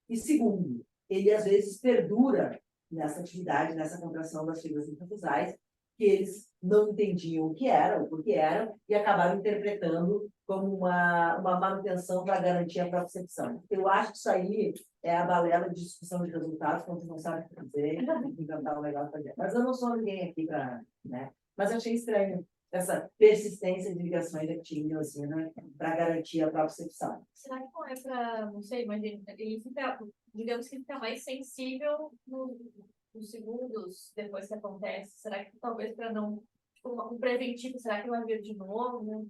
e segundo, ele às vezes perdura nessa atividade, nessa contração das fibras interfusais, que eles não entendiam o que era, o porquê eram, e acabaram interpretando como uma manutenção para garantir a propriocepção. Eu acho que isso aí é a balela de discussão de resultados, quando você não sabe o que fazer, tem que inventar um negócio para fazer. Mas eu não sou ninguém aqui para... Né? Mas eu achei estranho essa persistência de ligações de actina e miosina para garantir a propriocepção. Será que não é para, não sei, imagina, ele fica, digamos que fica mais sensível nos segundos depois que acontece? Será que talvez para não, tipo, um preventivo, será que vai vir de novo?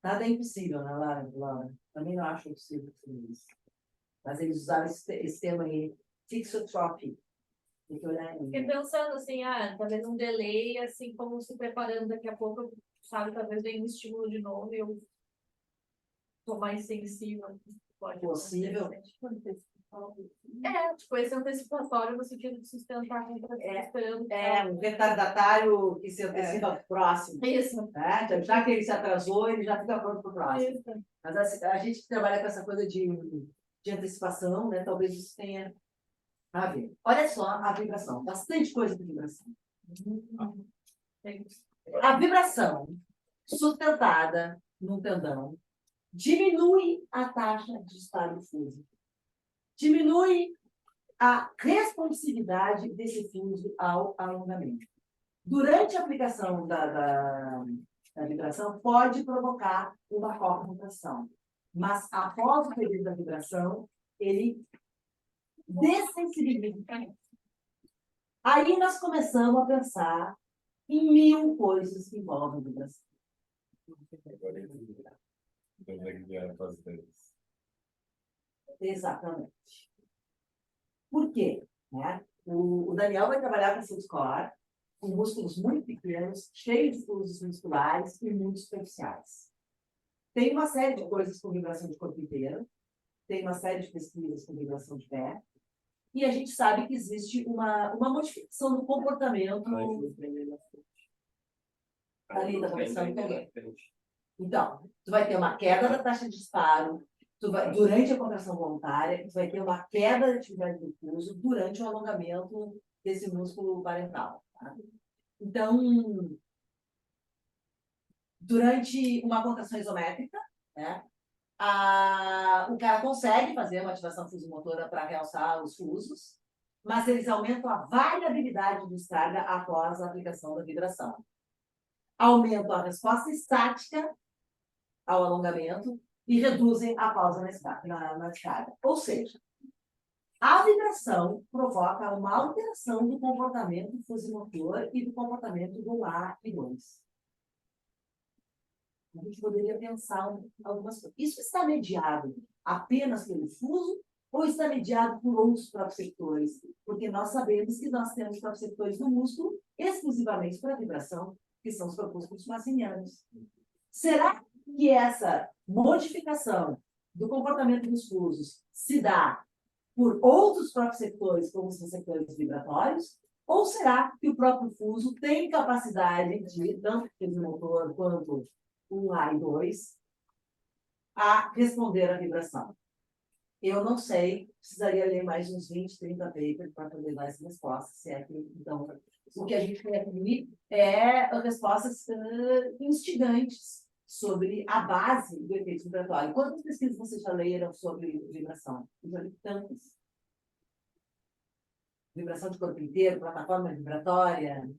Nada é impossível, né, Laura? Também não acho possível isso. Mas eles usaram esse termo aí, fixotropy, Tem que olhar Fiquei pensando assim, talvez um delay, assim, como se preparando daqui a pouco, sabe, talvez venha um estímulo de novo e eu tô mais sensível. Pode possível. Tipo, esse antecipatório no sentido de sustentar quem está esperando. Um retardatário que se antecipa ao próximo. Isso. Né? Já que ele se atrasou, ele já fica pronto para o próximo. Isso. Mas a gente que trabalha com essa coisa de antecipação, né? Talvez isso tenha a ver. Olha só a vibração. Bastante coisa de vibração. A vibração sustentada num tendão diminui a taxa de disparo fuso. Diminui a responsividade desse fuso ao alongamento. Durante a aplicação da vibração, pode provocar uma contração, mas após o período da vibração, ele dessensibiliza. Aí nós começamos a pensar em 1000 coisas que envolvem a vibração. Exatamente. Por quê? Né? O Daniel vai trabalhar com esse core, com músculos muito pequenos, cheios de fusos musculares e muito superficiais. Tem uma série de coisas com vibração de corpo inteiro, tem uma série de pesquisas com vibração de pé, e a gente sabe que existe uma modificação do comportamento. Ali está começando também. Então, tu vai ter uma queda da taxa de disparo, durante a contração voluntária, tu vai ter uma queda da atividade do fuso durante o alongamento desse músculo parental. Tá? Então, durante uma contração isométrica, né, o cara consegue fazer uma ativação fusomotora para realçar os fusos, mas eles aumentam a variabilidade de descarga após a aplicação da vibração. Aumentam a resposta estática ao alongamento e reduzem a pausa na descarga. Ou seja, a vibração provoca uma alteração do comportamento fusomotor e do comportamento do A e 2. A gente poderia pensar algumas coisas. Isso está mediado apenas pelo fuso ou está mediado por outros proprioceptores? Porque nós sabemos que nós temos proprioceptores do músculo exclusivamente para a vibração, que são os propúsculos massinianos. Será que essa modificação do comportamento dos fusos se dá por outros proprioceptores, como os receptores vibratórios? Ou será que o próprio fuso tem capacidade de, tanto o motor quanto o A e 2, a responder à vibração? Eu não sei, precisaria ler mais uns 20, 30 papers para poder dar essa resposta. Se é que, então, o que a gente tem aqui é respostas instigantes sobre a base do efeito vibratório. Quantas pesquisas vocês já leram sobre vibração? Eu já li tantas. Vibração de corpo inteiro, plataforma vibratória.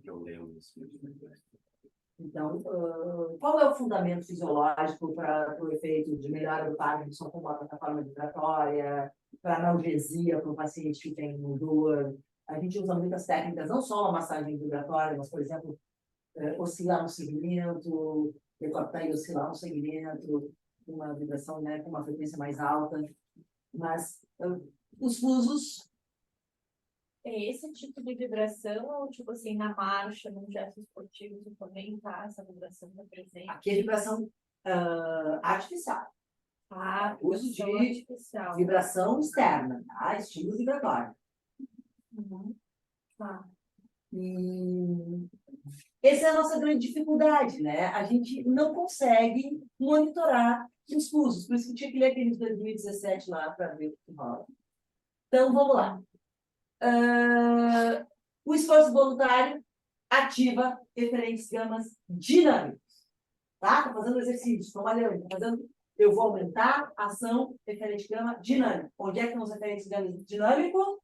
Eu lembro isso. Então, qual é o fundamento fisiológico para o efeito de melhora do Parkinson com uma plataforma vibratória, para analgesia para o paciente que tem dor? A gente usa muitas técnicas, não só a massagem vibratória, mas, por exemplo, oscilar no segmento, decortar e oscilar no segmento, uma vibração, né, com uma frequência mais alta. Mas os fusos... É esse tipo de vibração ou, tipo assim, na marcha, num gesto esportivo, você também tá, essa vibração está presente? Aqui é vibração artificial. Uso de artificial. Vibração externa, tá? Estímulo vibratório. Tá. E essa é a nossa grande dificuldade, né? A gente não consegue monitorar os fusos. Por isso que eu tinha que ler aquele de 2017 lá para ver o que rola. Então, vamos lá. O esforço voluntário ativa diferentes gamas dinâmicos. Tá? Estou fazendo exercício, estou malhando, estou fazendo... Eu vou aumentar a ação referente gama dinâmico. Onde é que estão os referentes gama dinâmico?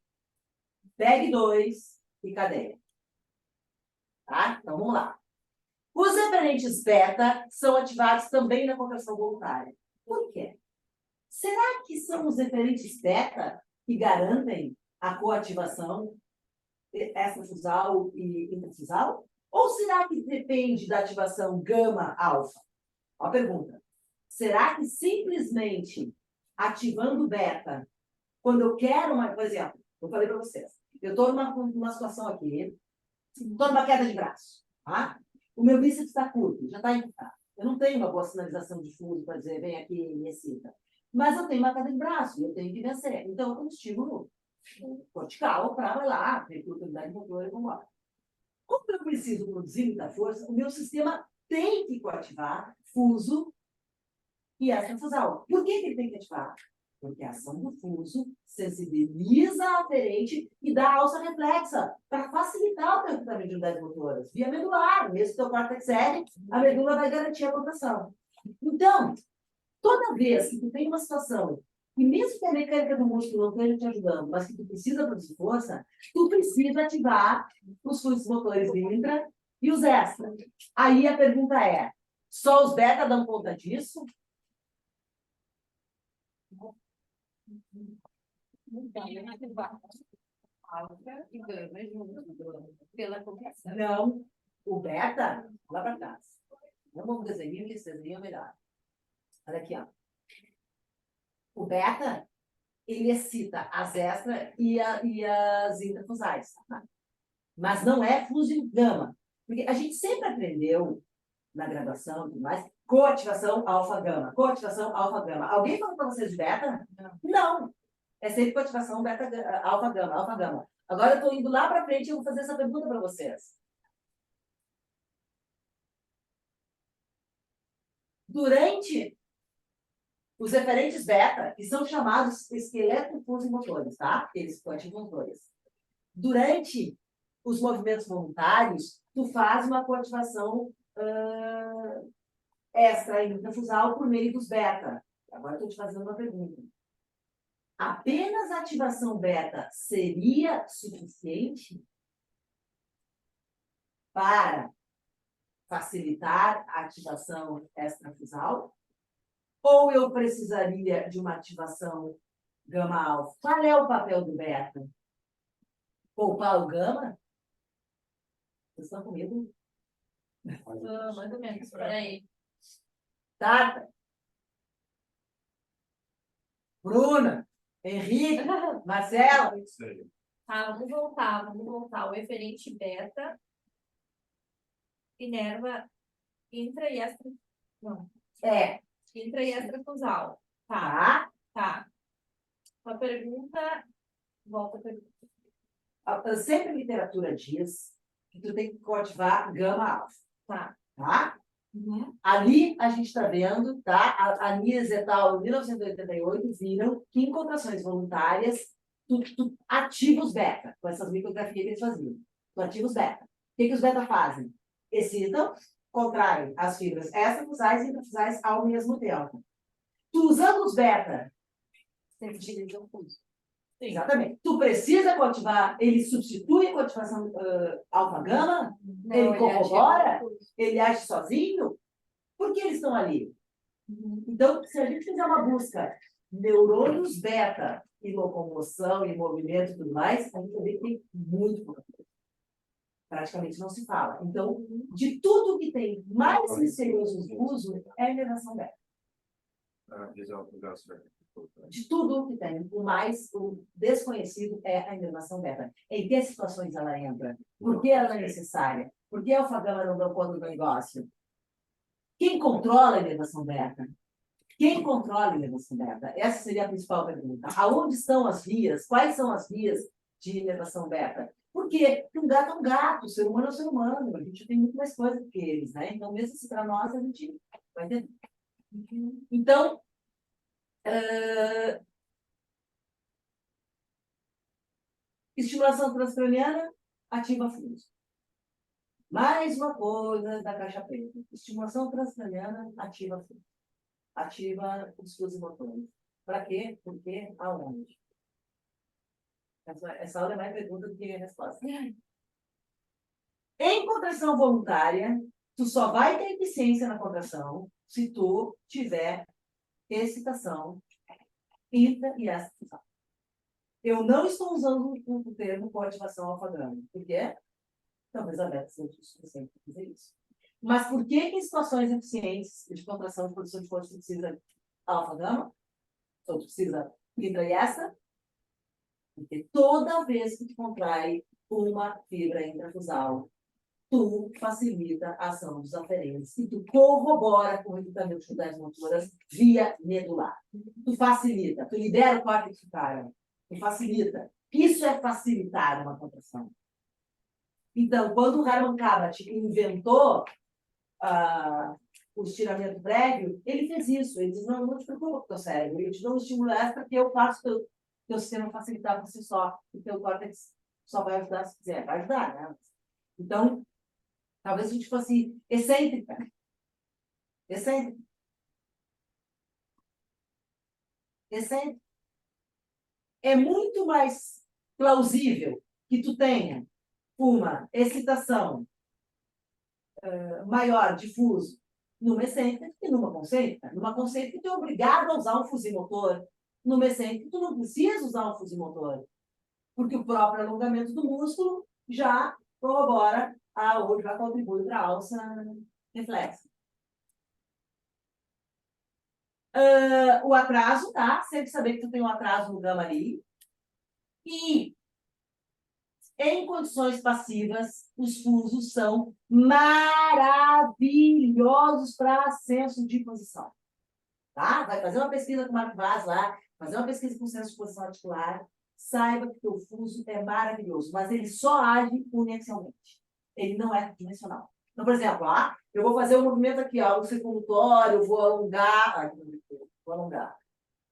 PEG 2 e cadeia. Tá? Então, vamos lá. Os referentes beta são ativados também na contração voluntária. Por quê? Será que são os referentes beta que garantem a coativação extrafusal e intrafusal? Ou será que depende da ativação gama-alfa? Ó a pergunta. Será que simplesmente ativando beta. Quando eu quero por exemplo, eu falei para vocês, eu estou numa situação aqui, estou numa queda de braço, tá? O meu bíceps está curto, já está inflado. Eu não tenho uma boa sinalização de fuso para dizer, vem aqui e me excita. Mas eu tenho uma queda de braço, eu tenho que vencer. Então, eu tenho um estímulo cortical para, vai lá, recruta unidade motora e vamos lá. Como eu preciso produzir muita força, o meu sistema tem que coativar fuso e extrafusal. Por que ele tem que ativar? Porque a ação do fuso sensibiliza a aferente e dá alça reflexa para facilitar o recrutamento de unidades motoras. Via medular, mesmo que o córtex segue, a medula vai garantir a contração. Então, toda vez que tu tem uma situação, e mesmo que a mecânica do músculo não esteja te ajudando, mas que tu precisa produzir força, tu precisa ativar os fluxos motores intra e os extra. Aí a pergunta é, só os beta dão conta disso? Alfa e gama junto, pela compressão. Não. O beta, lá para trás. Vamos um desenho que esse desenho é melhor. Olha aqui, ó. O beta, ele excita as extra e as intrafusais. Tá? Mas não é fuso e gama. Porque a gente sempre aprendeu, na graduação e tudo mais, coativação alfa-gama. Coativação alfa-gama. Alguém falou para vocês de beta? Não. É sempre coativação beta, alfa-gama, alfa-gama. Agora eu estou indo lá para frente e eu vou fazer essa pergunta para vocês. Durante os referentes beta, que são chamados esqueleto-fuso-motores, tá? Eles coativam motores. Durante os movimentos voluntários, tu faz uma coativação extra intrafusal por meio dos beta. Agora estou te fazendo uma pergunta. Apenas a ativação beta seria suficiente para facilitar a ativação extrafusal? Ou eu precisaria de uma ativação gama-alfa? Qual é o papel do beta? Poupar o gama? Vocês estão comigo? Mais ou menos, peraí. Tata? Bruna? Henrique? Marcela? Tá, vamos voltar. O eferente beta inerva intra e extra. Não. Intra e extrafusal. Tá. Tá. Uma pergunta. Volta a pergunta. Sempre a literatura diz que tu tem que coativar gama-alfa. Tá? Uhum. Ali a gente está vendo, tá? A Nies et al. Em 1988 viram que em contrações voluntárias tu ativa os beta, com essas micrografias que eles faziam. Tu ativa os beta. O que os beta fazem? Excitam, contraem as fibras extrafusais e intrafusais ao mesmo tempo. Tu usando os beta, Sensibilizam o pulso. exatamente. Tu precisa coativar, ele substitui a coativação alfa-gama? Ele corrobora? Ele age sozinho? Por que eles estão ali? Então, se a gente fizer uma busca neurônios beta e locomoção e movimento e tudo mais, a gente vai ver que tem muito pouca coisa. Praticamente não se fala. Então, de tudo que tem mais misterioso uso é a inervação beta. De tudo que tem, o desconhecido é a inervação beta. Em que situações ela entra? Por que ela é necessária? Por que a alfa-gama não dá conta do negócio? Quem controla a inervação beta? Quem controla a inervação beta? Essa seria a principal pergunta. Aonde estão as vias? Quais são as vias de inervação beta? Por quê? Porque um gato é um gato, o ser humano é um ser humano. A gente tem muito mais coisa do que eles, né? Então, mesmo se para nós, a gente vai entender. Então, estimulação transcraniana ativa fluxo. Mais uma coisa da caixa preta. Estimulação transcraniana ativa fluxo. Ativa os fluxos motores. Para quê? Por quê? Aonde? Essa aula é mais pergunta do que resposta. Em contração voluntária, tu só vai ter eficiência na contração se tu tiver excitação intra e extra. Eu não estou usando o termo coativação alfa-gama. Por quê? Talvez a beta seja o suficiente para fazer isso. Mas por que em situações eficientes de contração de produção de força precisa alfa-gama? Então, tu precisa fibra essa, porque toda vez que tu contrai uma fibra intrafusal, tu facilita a ação dos aferentes e tu corrobora com o recrutamento de atividades motoras via medular. Tu facilita, tu libera o córtex cutâneo, tu facilita. Isso é facilitar uma contração. Então, quando o Hermann Kabat inventou o estiramento prévio, ele fez isso. Ele disse, não te preocupa com o teu cérebro, eu te dou um estímulo extra que eu faço o teu sistema facilitar por si só, e o teu córtex só vai ajudar se quiser. Vai ajudar, né? Então, talvez a gente fosse excêntrica. Excêntrica. Excêntrica. É muito mais plausível que tu tenha uma excitação maior, difuso, numa excêntrica que numa concêntrica. Numa concêntrica, tu é obrigado a usar um fusimotor. Numa excêntrica, tu não precisa usar um fusimotor, porque o próprio alongamento do músculo já corrobora ou já contribui para a alça reflexa. O atraso, tá? Sempre saber que tu tem um atraso no gama ali. E em condições passivas, os fusos são maravilhosos para ascenso de posição. Tá? Vai fazer uma pesquisa com o Marco Vaz lá, fazer uma pesquisa com o senso de posição articular, saiba que o fuso é maravilhoso, mas ele só age uniaxialmente. Ele não é dimensional. Então, por exemplo, eu vou fazer um movimento aqui, o circulatório, vou alongar,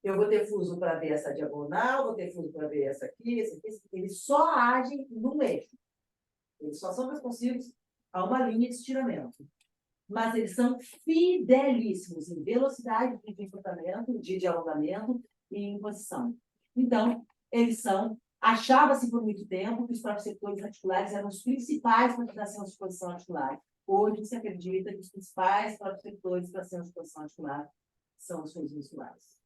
eu vou ter fuso para ver essa diagonal, vou ter fuso para ver essa aqui, esse aqui, esse aqui. Eles só agem num eixo. Eles só são responsivos a uma linha de estiramento. Mas eles são fidelíssimos em velocidade de comportamento, de alongamento e em posição. Então, eles são... Achava-se por muito tempo que os proprioceptores articulares eram os principais para a ação de posição articular. Hoje se acredita que os principais proprioceptores para a ação de posição articular são os fusos musculares.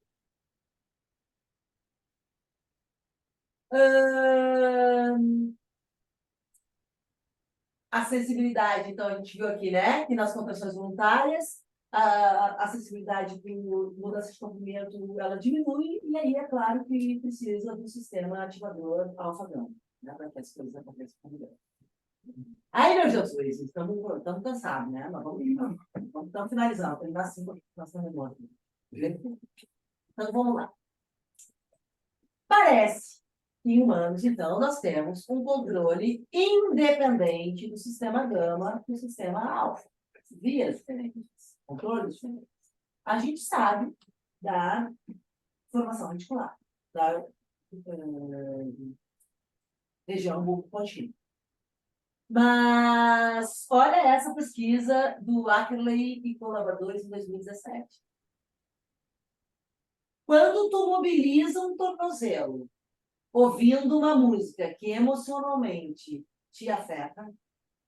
A sensibilidade, então, a gente viu aqui, né? Que nas contrações voluntárias, a sensibilidade com mudança de comprimento, ela diminui, e aí é claro que precisa do sistema ativador alfa-gama, né? Para que as coisas aconteçam como deve. Aí, meus Deus, Luiz, estamos cansados, né? Mas estamos finalizando, terminar assim, nós estamos mortos. Então, vamos lá. Parece que em humanos, então, nós temos um controle independente do sistema gama e do sistema alfa. Vias diferentes, controles diferentes. A gente sabe da formação reticular, da região bulbo-contínua. Mas olha essa pesquisa do Ackerley e colaboradores em 2017. Quando tu mobiliza um tornozelo, ouvindo uma música que emocionalmente te afeta,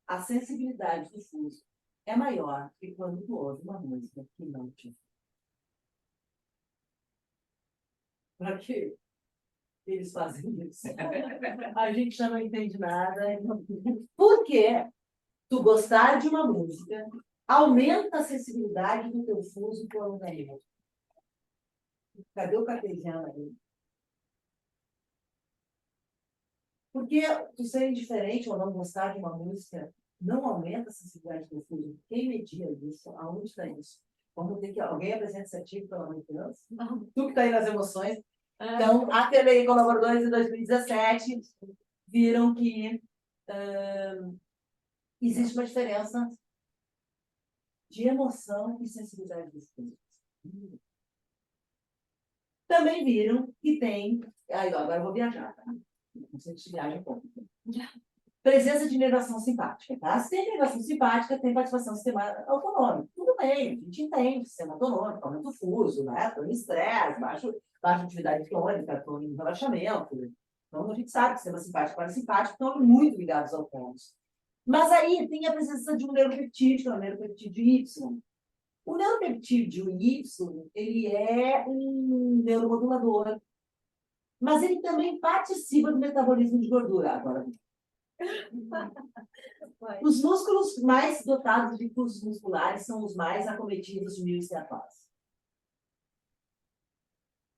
a sensibilidade do fuso é maior que quando tu ouve uma música que não te afeta. Para quê? Eles fazem isso. A gente já não entende nada. Por quê? Tu gostar de uma música aumenta a sensibilidade do teu fuso por um alongamento. Cadê o cartesiano aí? Porque tu ser indiferente ou não gostar de uma música não aumenta a sensibilidade do fuso. Quem media isso? Aonde está isso? Vamos ter que alguém apresente esse artigo, pelo amor de Deus. Tu que está aí nas emoções. Então, a TV e colaboradores em 2017 viram que existe uma diferença de emoção e sensibilidade dos fusos. Também viram que tem... agora eu vou viajar, tá? Não sei se viaja um pouco. Presença de inervação simpática, tá? Se tem inervação simpática, tem participação do sistema autonômico. Tudo bem, a gente entende, sistema autonômico, aumenta o fuso, né? Estou em estresse, baixa atividade crônica, estou em relaxamento. Então, a gente sabe que o sistema simpático e parasimpático estão muito ligados ao pontos. Mas aí tem a presença de um neuropeptídeo, o neuropeptídeo Y. O neuropeptídeo Y, ele é um neuromodulador, mas ele também participa do metabolismo de gordura. Agora, os músculos mais dotados de impulsos musculares são os mais acometidos de mioesteatose.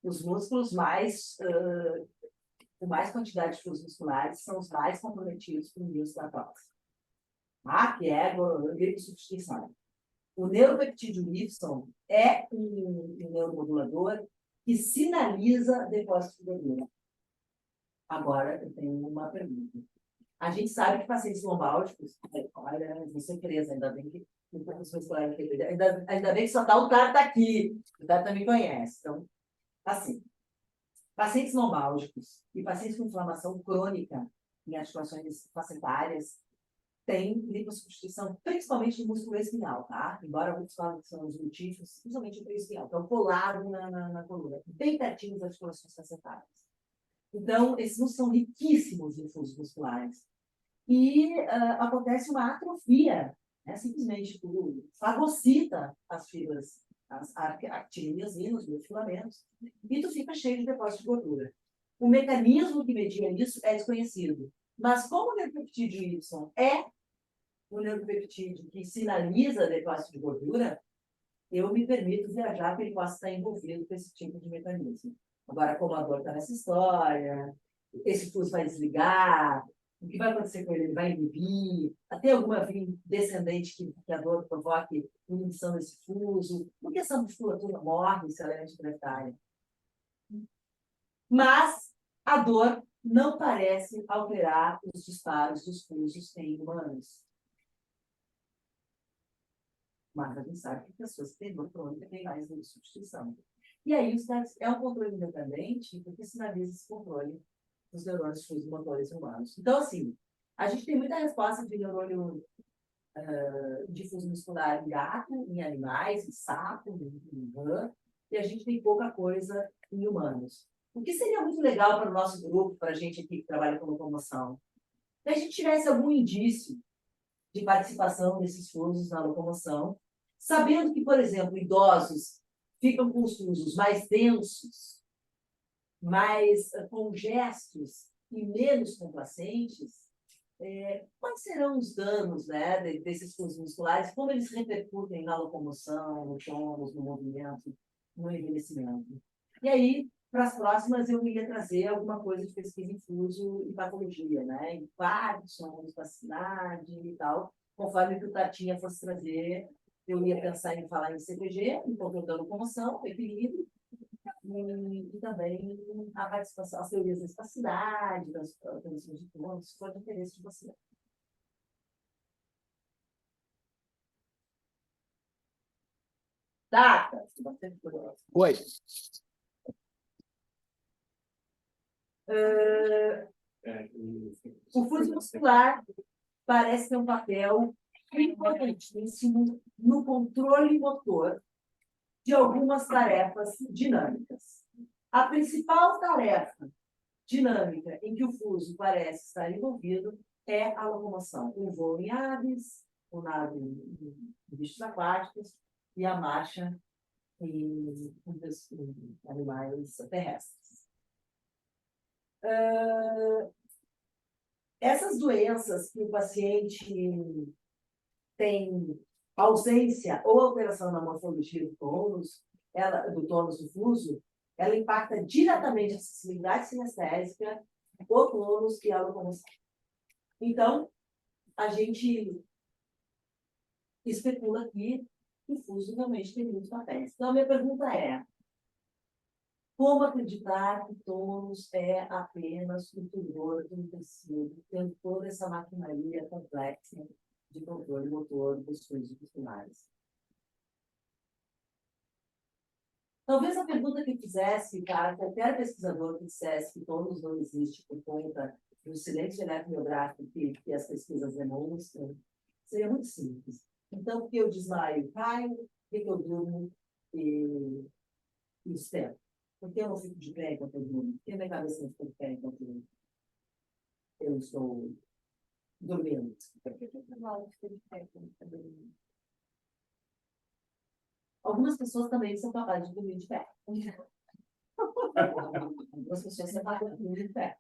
Os músculos com mais quantidade de fluidos musculares são os mais comprometidos com o iostatóxico, tá? Que é a lipossubstituição. O neuropeptídeo Y é um neuromodulador que sinaliza depósito de gordura. Agora, eu tenho uma pergunta. A gente sabe que pacientes lombálgicos, olha, vou ser presa, ainda bem que o professor escolar aqui, ainda bem que só tá o Tarta aqui, o Tarta me conhece. Então, assim, pacientes lombálgicos e pacientes com inflamação crônica em articulações facetárias têm lipossubstituição, principalmente no músculo espinhal, tá? Embora muitos falam que são os glúteos, principalmente o espinhal, que é o colado na coluna, bem pertinho das articulações facetárias. Então, esses músculos são riquíssimos em fluidos musculares. E acontece uma atrofia, né? Simplesmente fagocita as fibras, as actinias e os filamentos, e tu fica cheio de depósito de gordura. O mecanismo que media isso é desconhecido. Mas como o neuropeptídeo Y é o neuropeptídeo que sinaliza depósito de gordura, eu me permito viajar que ele possa estar envolvido com esse tipo de mecanismo. Agora, como a dor está nessa história, esse fuso vai desligar, o que vai acontecer com ele? Ele vai inibir, até alguma via descendente que a dor provoque inibição desse fuso, porque essa musculatura morre se ela é antiplaquetária. Mas a dor não parece alterar os disparos dos fusos em humanos. Mas a gente sabe que pessoas que têm dor crônica têm mais de substituição. E aí, é um controle independente, porque sinaliza esse controle dos neurônios fusos motores humanos. Então, assim, a gente tem muita resposta de neurônio difuso muscular em gato, em animais, em sapo, em rã, e a gente tem pouca coisa em humanos. O que seria muito legal para o nosso grupo, para a gente aqui que trabalha com locomoção, se a gente tivesse algum indício de participação desses fusos na locomoção, sabendo que, por exemplo, idosos ficam com os fusos mais densos, mais congestos e menos complacentes, quais serão os danos, né, desses fusos musculares, como eles repercutem na locomoção, no tônus, no movimento, no envelhecimento. E aí, para as próximas, eu ia trazer alguma coisa de pesquisa em fuso e patologia, né, em Parkinson, vacinade e tal, conforme o que o Tatinha fosse trazer. Eu ia pensar em falar em CPG, em controle da locomoção, equilíbrio, e também a participação, as teorias da espacidade, das condições de pontos, foi de interesse de você. Data. Oi. O fuso muscular parece ter um papel importantíssimo no controle motor de algumas tarefas dinâmicas. A principal tarefa dinâmica em que o fuso parece estar envolvido é a locomoção. O voo em aves, o nado em bichos aquáticos e a marcha em animais terrestres. Essas doenças que o paciente tem ausência ou alteração na morfologia do tônus do fuso, ela impacta diretamente a sensibilidade sinestésica, o tônus e a locomoção. Então, a gente especula aqui que o fuso realmente tem muitos papéis. Então, a minha pergunta é: como acreditar que o tônus é apenas o tumor do tecido, tendo toda essa maquinaria complexa de controle motor dos fluidos musculares? Talvez a pergunta que eu fizesse para qualquer pesquisador que dissesse que tônus não existe por conta do silêncio eletromiográfico que as pesquisas demonstram, seria muito simples. Então, por que eu desmaio, caio, por que eu durmo e espero? Por que eu não fico de pé enquanto eu durmo? Por que minha cabeça não fica de pé enquanto eu estou dormindo? Por que eu trabalho de pé enquanto eu estou dormindo? Algumas pessoas também são capazes de dormir de pé. Algumas pessoas são capazes de dormir de pé.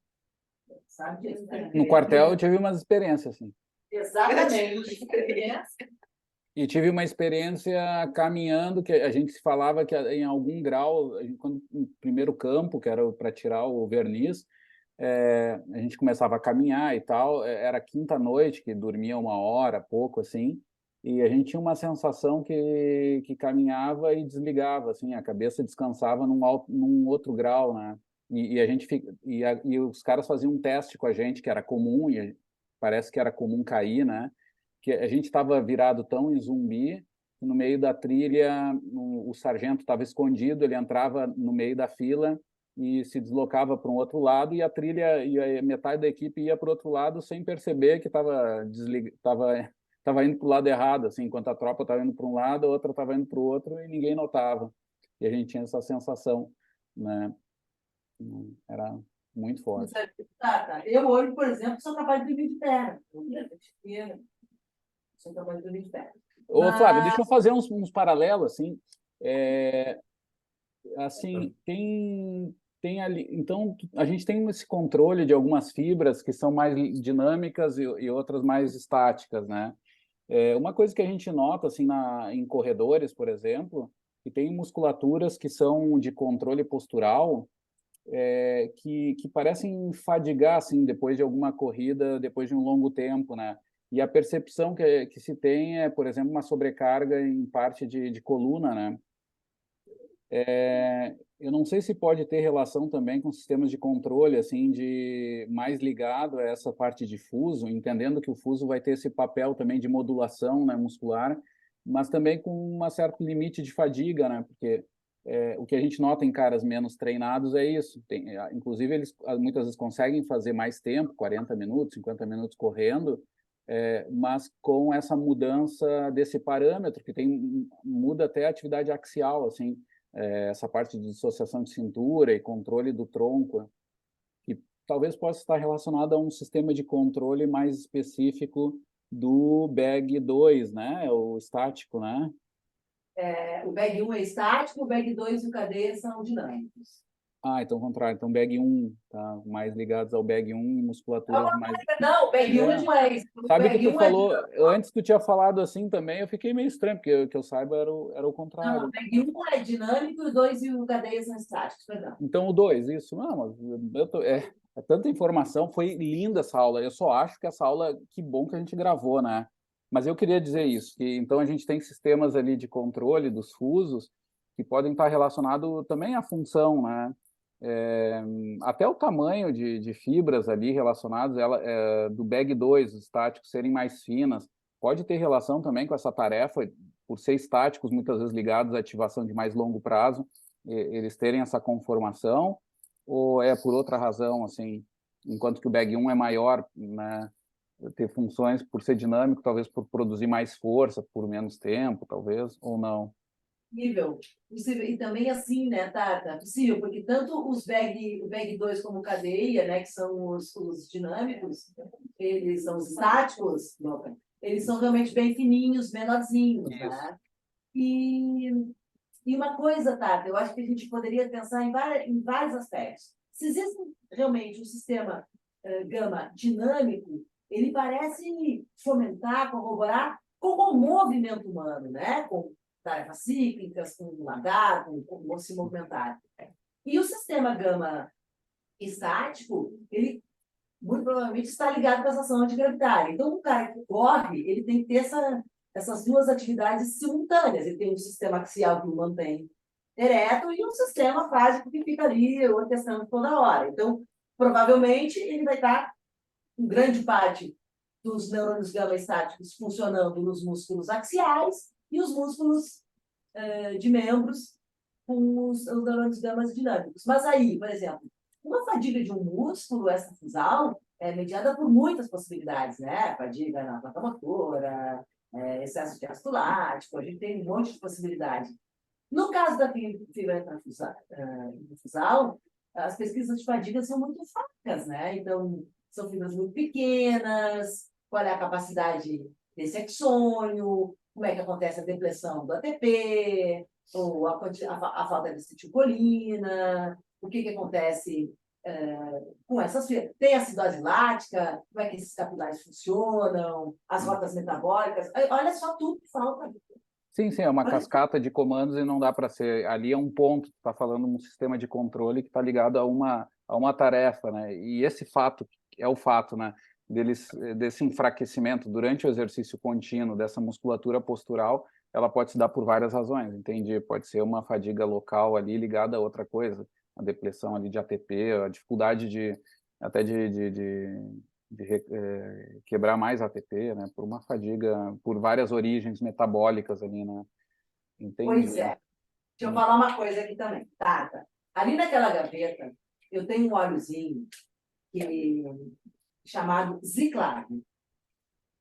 Sabe disso? No quartel eu tive umas experiências assim. Exatamente. E tive uma experiência caminhando, que a gente se falava que em algum grau, quando no primeiro campo, que era para tirar o verniz, a gente começava a caminhar e tal, era quinta-noite, que dormia 1 hora, pouco assim, e a gente tinha uma sensação que caminhava e desligava, assim, a cabeça descansava num outro grau, né? E a gente e os caras faziam um teste com a gente, que era comum, e parece que era comum cair, né? Que a gente estava virado tão em zumbi, que no meio da trilha, o sargento estava escondido, ele entrava no meio da fila e se deslocava para um outro lado, e a trilha, e a metade da equipe ia para o outro lado sem perceber que estava indo para o lado errado, assim, enquanto a tropa estava indo para um lado, a outra estava indo para o outro, e ninguém notava. E a gente tinha essa sensação, né? Era muito forte. Tá. Eu hoje, por exemplo, sou capaz de dormir de pé. Sou capaz de dormir de pé. Ô, Flávio, deixa eu fazer uns paralelos, assim. Assim, tem ali. Então, a gente tem esse controle de algumas fibras que são mais dinâmicas e outras mais estáticas, né? Uma coisa que a gente nota, assim, em corredores, por exemplo, que tem musculaturas que são de controle postural, que parecem fadigar, assim, depois de alguma corrida, depois de um longo tempo, né? E a percepção que se tem é, por exemplo, uma sobrecarga em parte de coluna, né? Eu não sei se pode ter relação também com sistemas de controle, assim, de mais ligado a essa parte de fuso, entendendo que o fuso vai ter esse papel também de modulação, né, muscular, mas também com um certo limite de fadiga, né? Porque o que a gente nota em caras menos treinados é isso. Inclusive, eles muitas vezes conseguem fazer mais tempo, 40 minutos, 50 minutos correndo, mas com essa mudança desse parâmetro, que muda até a atividade axial, assim, essa parte de dissociação de cintura e controle do tronco, que talvez possa estar relacionado a um sistema de controle mais específico do BEG 2, né? O estático, né? O BEG 1 é estático, o BEG 2 e o cadeia são dinâmicos. Então ao contrário. Então, BEG 1, tá? Mais ligados ao BEG 1 e musculaturas mais... Não, o BEG 1 não é isso. Sabe que tu falou, antes tu tinha falado assim também, eu fiquei meio estranho, porque que eu saiba era o contrário. Não, o BEG 1 é dinâmico, o 2 e o cadeia são estáticos, perdão. Então o 2, isso. Não, mas é tanta informação, foi linda essa aula. Eu só acho que essa aula, que bom que a gente gravou, né? Mas eu queria dizer isso, que então a gente tem sistemas ali de controle dos fusos que podem estar relacionados também à função, né? Até o tamanho de fibras ali relacionadas do BEG 2, os estáticos serem mais finas, pode ter relação também com essa tarefa, por ser estáticos, muitas vezes ligados à ativação de mais longo prazo, eles terem essa conformação, ou é por outra razão, assim, enquanto que o BEG 1 é maior, né, ter funções por ser dinâmico, talvez por produzir mais força por menos tempo, talvez, ou não? Possível. E também assim, né, Tata? Possível, porque tanto o BEG 2 como o cadeia, né, que são os dinâmicos, eles são os estáticos, eles são realmente bem fininhos, menorzinhos, né? E uma coisa, Tata, eu acho que a gente poderia pensar em vários aspectos. Se existe realmente um sistema gama dinâmico, ele parece fomentar, corroborar com o movimento humano, né? Com tarefas cíclicas, com lagar, com se movimentar. E o sistema gama estático, ele muito provavelmente está ligado com essa ação antigravitária. Então, o cara que corre, ele tem que ter essas duas atividades simultâneas. Ele tem um sistema axial que o mantém ereto e um sistema fásico que fica ali orquestrando toda hora. Então, provavelmente, ele vai estar com grande parte dos neurônios gama estáticos funcionando nos músculos axiais e os músculos de membros com os neurônios gama dinâmicos. Mas aí, por exemplo, uma fadiga de um músculo extrafusal é mediada por muitas possibilidades, né? Fadiga na placa motora, excesso de ácido lático, a gente tem um monte de possibilidades. No caso da fibra intrafusal, as pesquisas de fadiga são muito fracas, né? Então, são fibras muito pequenas, qual é a capacidade desse axônio, como é que acontece a depressão do ATP, ou a falta de acetilcolina, o que acontece com essas... Tem acidose lática, como é que esses capilares funcionam, as rotas metabólicas. Olha só tudo que falta. Sim, sim, é uma cascata de comandos e não dá para ser... Ali é um ponto, tu está falando um sistema de controle que está ligado a uma tarefa, né? E esse fato, é o fato, né? Desse enfraquecimento durante o exercício contínuo dessa musculatura postural, ela pode se dar por várias razões, entende? Pode ser uma fadiga local ali ligada a outra coisa, a depressão ali de ATP, a dificuldade quebrar mais ATP, né? Por uma fadiga, por várias origens metabólicas ali, né? Entende? Pois é. Deixa eu falar uma coisa aqui também. Tata, ali naquela gaveta, eu tenho um óleozinho chamado Ziclag.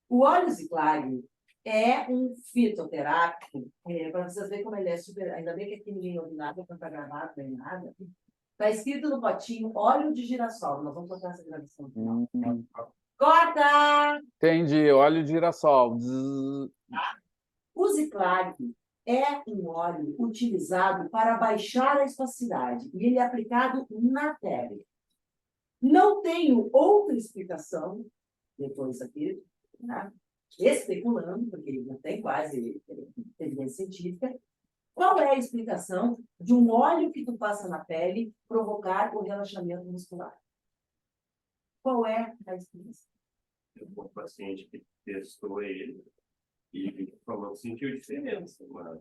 O óleo Ziclag é um fitoterápico, para vocês verem como ele é super... Ainda bem que aqui ninguém ouve nada, não está gravado, nem nada. Está escrito no potinho óleo de girassol. Nós vamos botar essa gravação. Corta! Entendi, óleo de girassol. O Ziclag é um óleo utilizado para baixar a espacidade e ele é aplicado na pele. Não tenho outra explicação, depois aqui, né? Especulando, porque não tem quase evidência científica, qual é a explicação de um óleo que tu passa na pele provocar o relaxamento muscular? Qual é a explicação? Um paciente que testou ele e falou que sentiu diferença, mas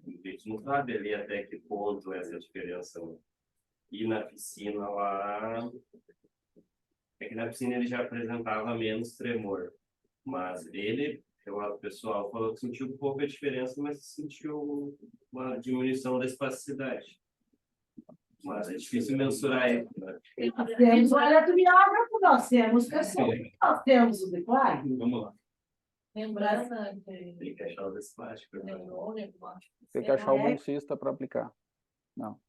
a gente não sabe ali até que ponto é essa diferença. E na piscina lá, é que na piscina ele já apresentava menos tremor, mas ele, o pessoal falou que sentiu pouca diferença, mas sentiu uma diminuição da espasticidade. Mas é difícil mensurar isso, né? Nós temos o eletromiógrafo, nós temos pessoas, nós temos o Ziclag. Vamos lá. Lembrança Tem que achar o desse plástico. Né? Tem que achar o bolsista para aplicar. Não.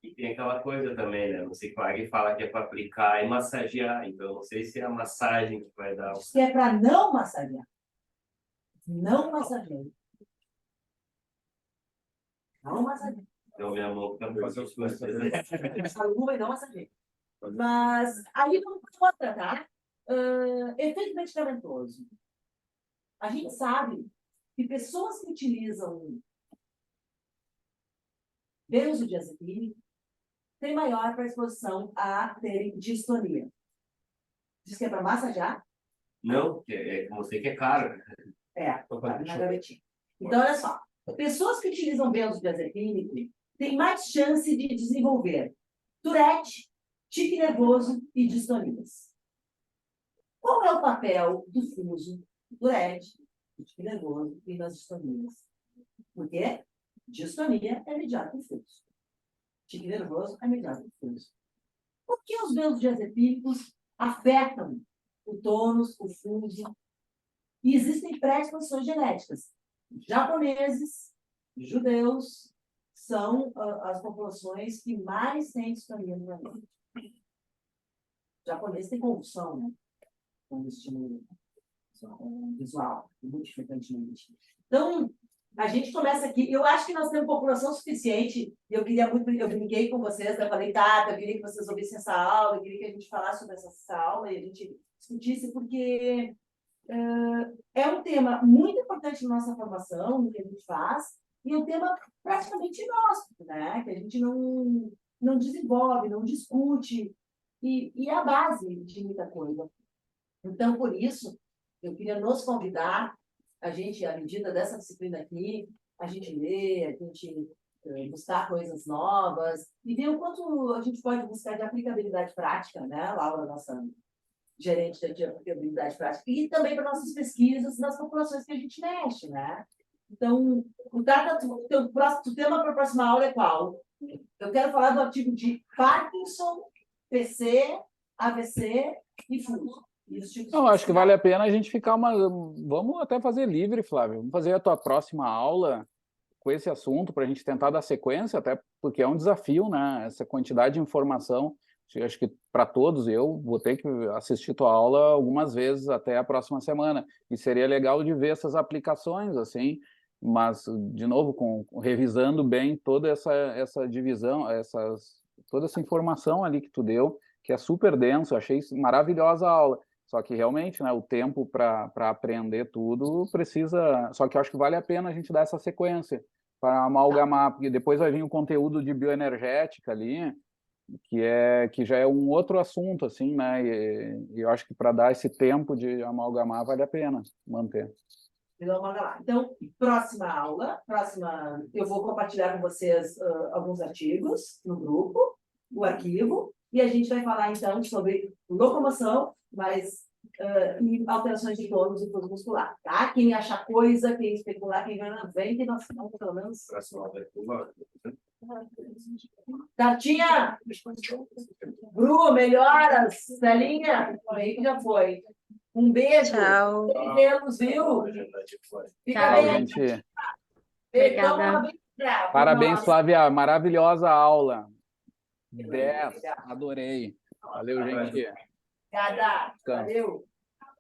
E tem aquela coisa também, né? No Ziclag fala que é para aplicar e massagear, então eu não sei se é a massagem que vai dar. Diz que é para não massagear. Não massagear. Não massagear. Então minha mão fica Fazer os dois. A luva e não massagear. Mas aí vamos para outra, tá? Efeito medicamentoso. A gente sabe que pessoas que utilizam benzodiazepina têm maior predisposição a terem distonia. Diz que é para massagear? Não, é como você que é caro. Tá na gavetinha. Então, olha só. Pessoas que utilizam benzodiazepínico têm mais chance de desenvolver Tourette, tique nervoso e distonias. Qual é o papel do fuso, Tourette, tique nervoso e das distonias? Porque distonia é mediado por fuso. Tique nervoso é mediado por fuso. Por que os benzodiazepínicos afetam o tônus, o fuso? E existem predisposições genéticas. Japoneses, judeus, são as populações que mais têm distonia no mundo. Japonês tem convulsão, né? Com estímulo visual, muito frequentemente. Então, a gente começa aqui. Eu acho que nós temos população suficiente. Eu brinquei com vocês, eu falei, Tata, eu queria que vocês ouvissem essa aula, eu queria que a gente falasse sobre essa aula e a gente discutisse, porque é um tema muito importante na nossa formação, no que a gente faz, e é um tema praticamente inóspito, né? Que a gente não desenvolve, não discute, e é a base de muita coisa. Então, por isso, eu queria nos convidar, a gente, à medida dessa disciplina aqui, a gente ler, a gente buscar coisas novas, e ver o quanto a gente pode buscar de aplicabilidade prática, né, Laura, nossa gerente de aplicabilidade prática, e também para nossas pesquisas nas populações que a gente mexe, né? Então, o tema para a próxima aula é qual? Eu quero falar do artigo de Parkinson, PC, AVC e fuso. Não, acho que vale a pena a gente ficar Vamos até fazer livre, Flávio. Vamos fazer a tua próxima aula com esse assunto para a gente tentar dar sequência, até porque é um desafio, né? Essa quantidade de informação. Acho que para todos eu vou ter que assistir tua aula algumas vezes até a próxima semana. E seria legal de ver essas aplicações, assim, mas, de novo, revisando bem toda essa divisão, toda essa informação ali que tu deu, que é super denso, eu achei maravilhosa a aula. Só que realmente, né, o tempo para aprender tudo precisa. Só que eu acho que vale a pena a gente dar essa sequência para amalgamar, porque depois vai vir o conteúdo de bioenergética ali, que já é um outro assunto, assim, né? E eu acho que para dar esse tempo de amalgamar vale a pena manter. Então, próxima aula, eu vou compartilhar com vocês alguns artigos no grupo, o arquivo, e a gente vai falar, então, sobre locomoção, e alterações de tônus e fluxo muscular, tá? Quem achar coisa, quem especular, quem ganha, vem, que nós vamos, pelo menos... Cartinha! Bru, melhoras! Celinha, aí que já foi. Um beijo. Tchau. Deus, viu? Fica Tchau, bem. Gente, Obrigada. parabéns, Nossa. Flávia. Maravilhosa aula. 10. Adorei. Valeu, gente. Obrigada. Descanso. Valeu.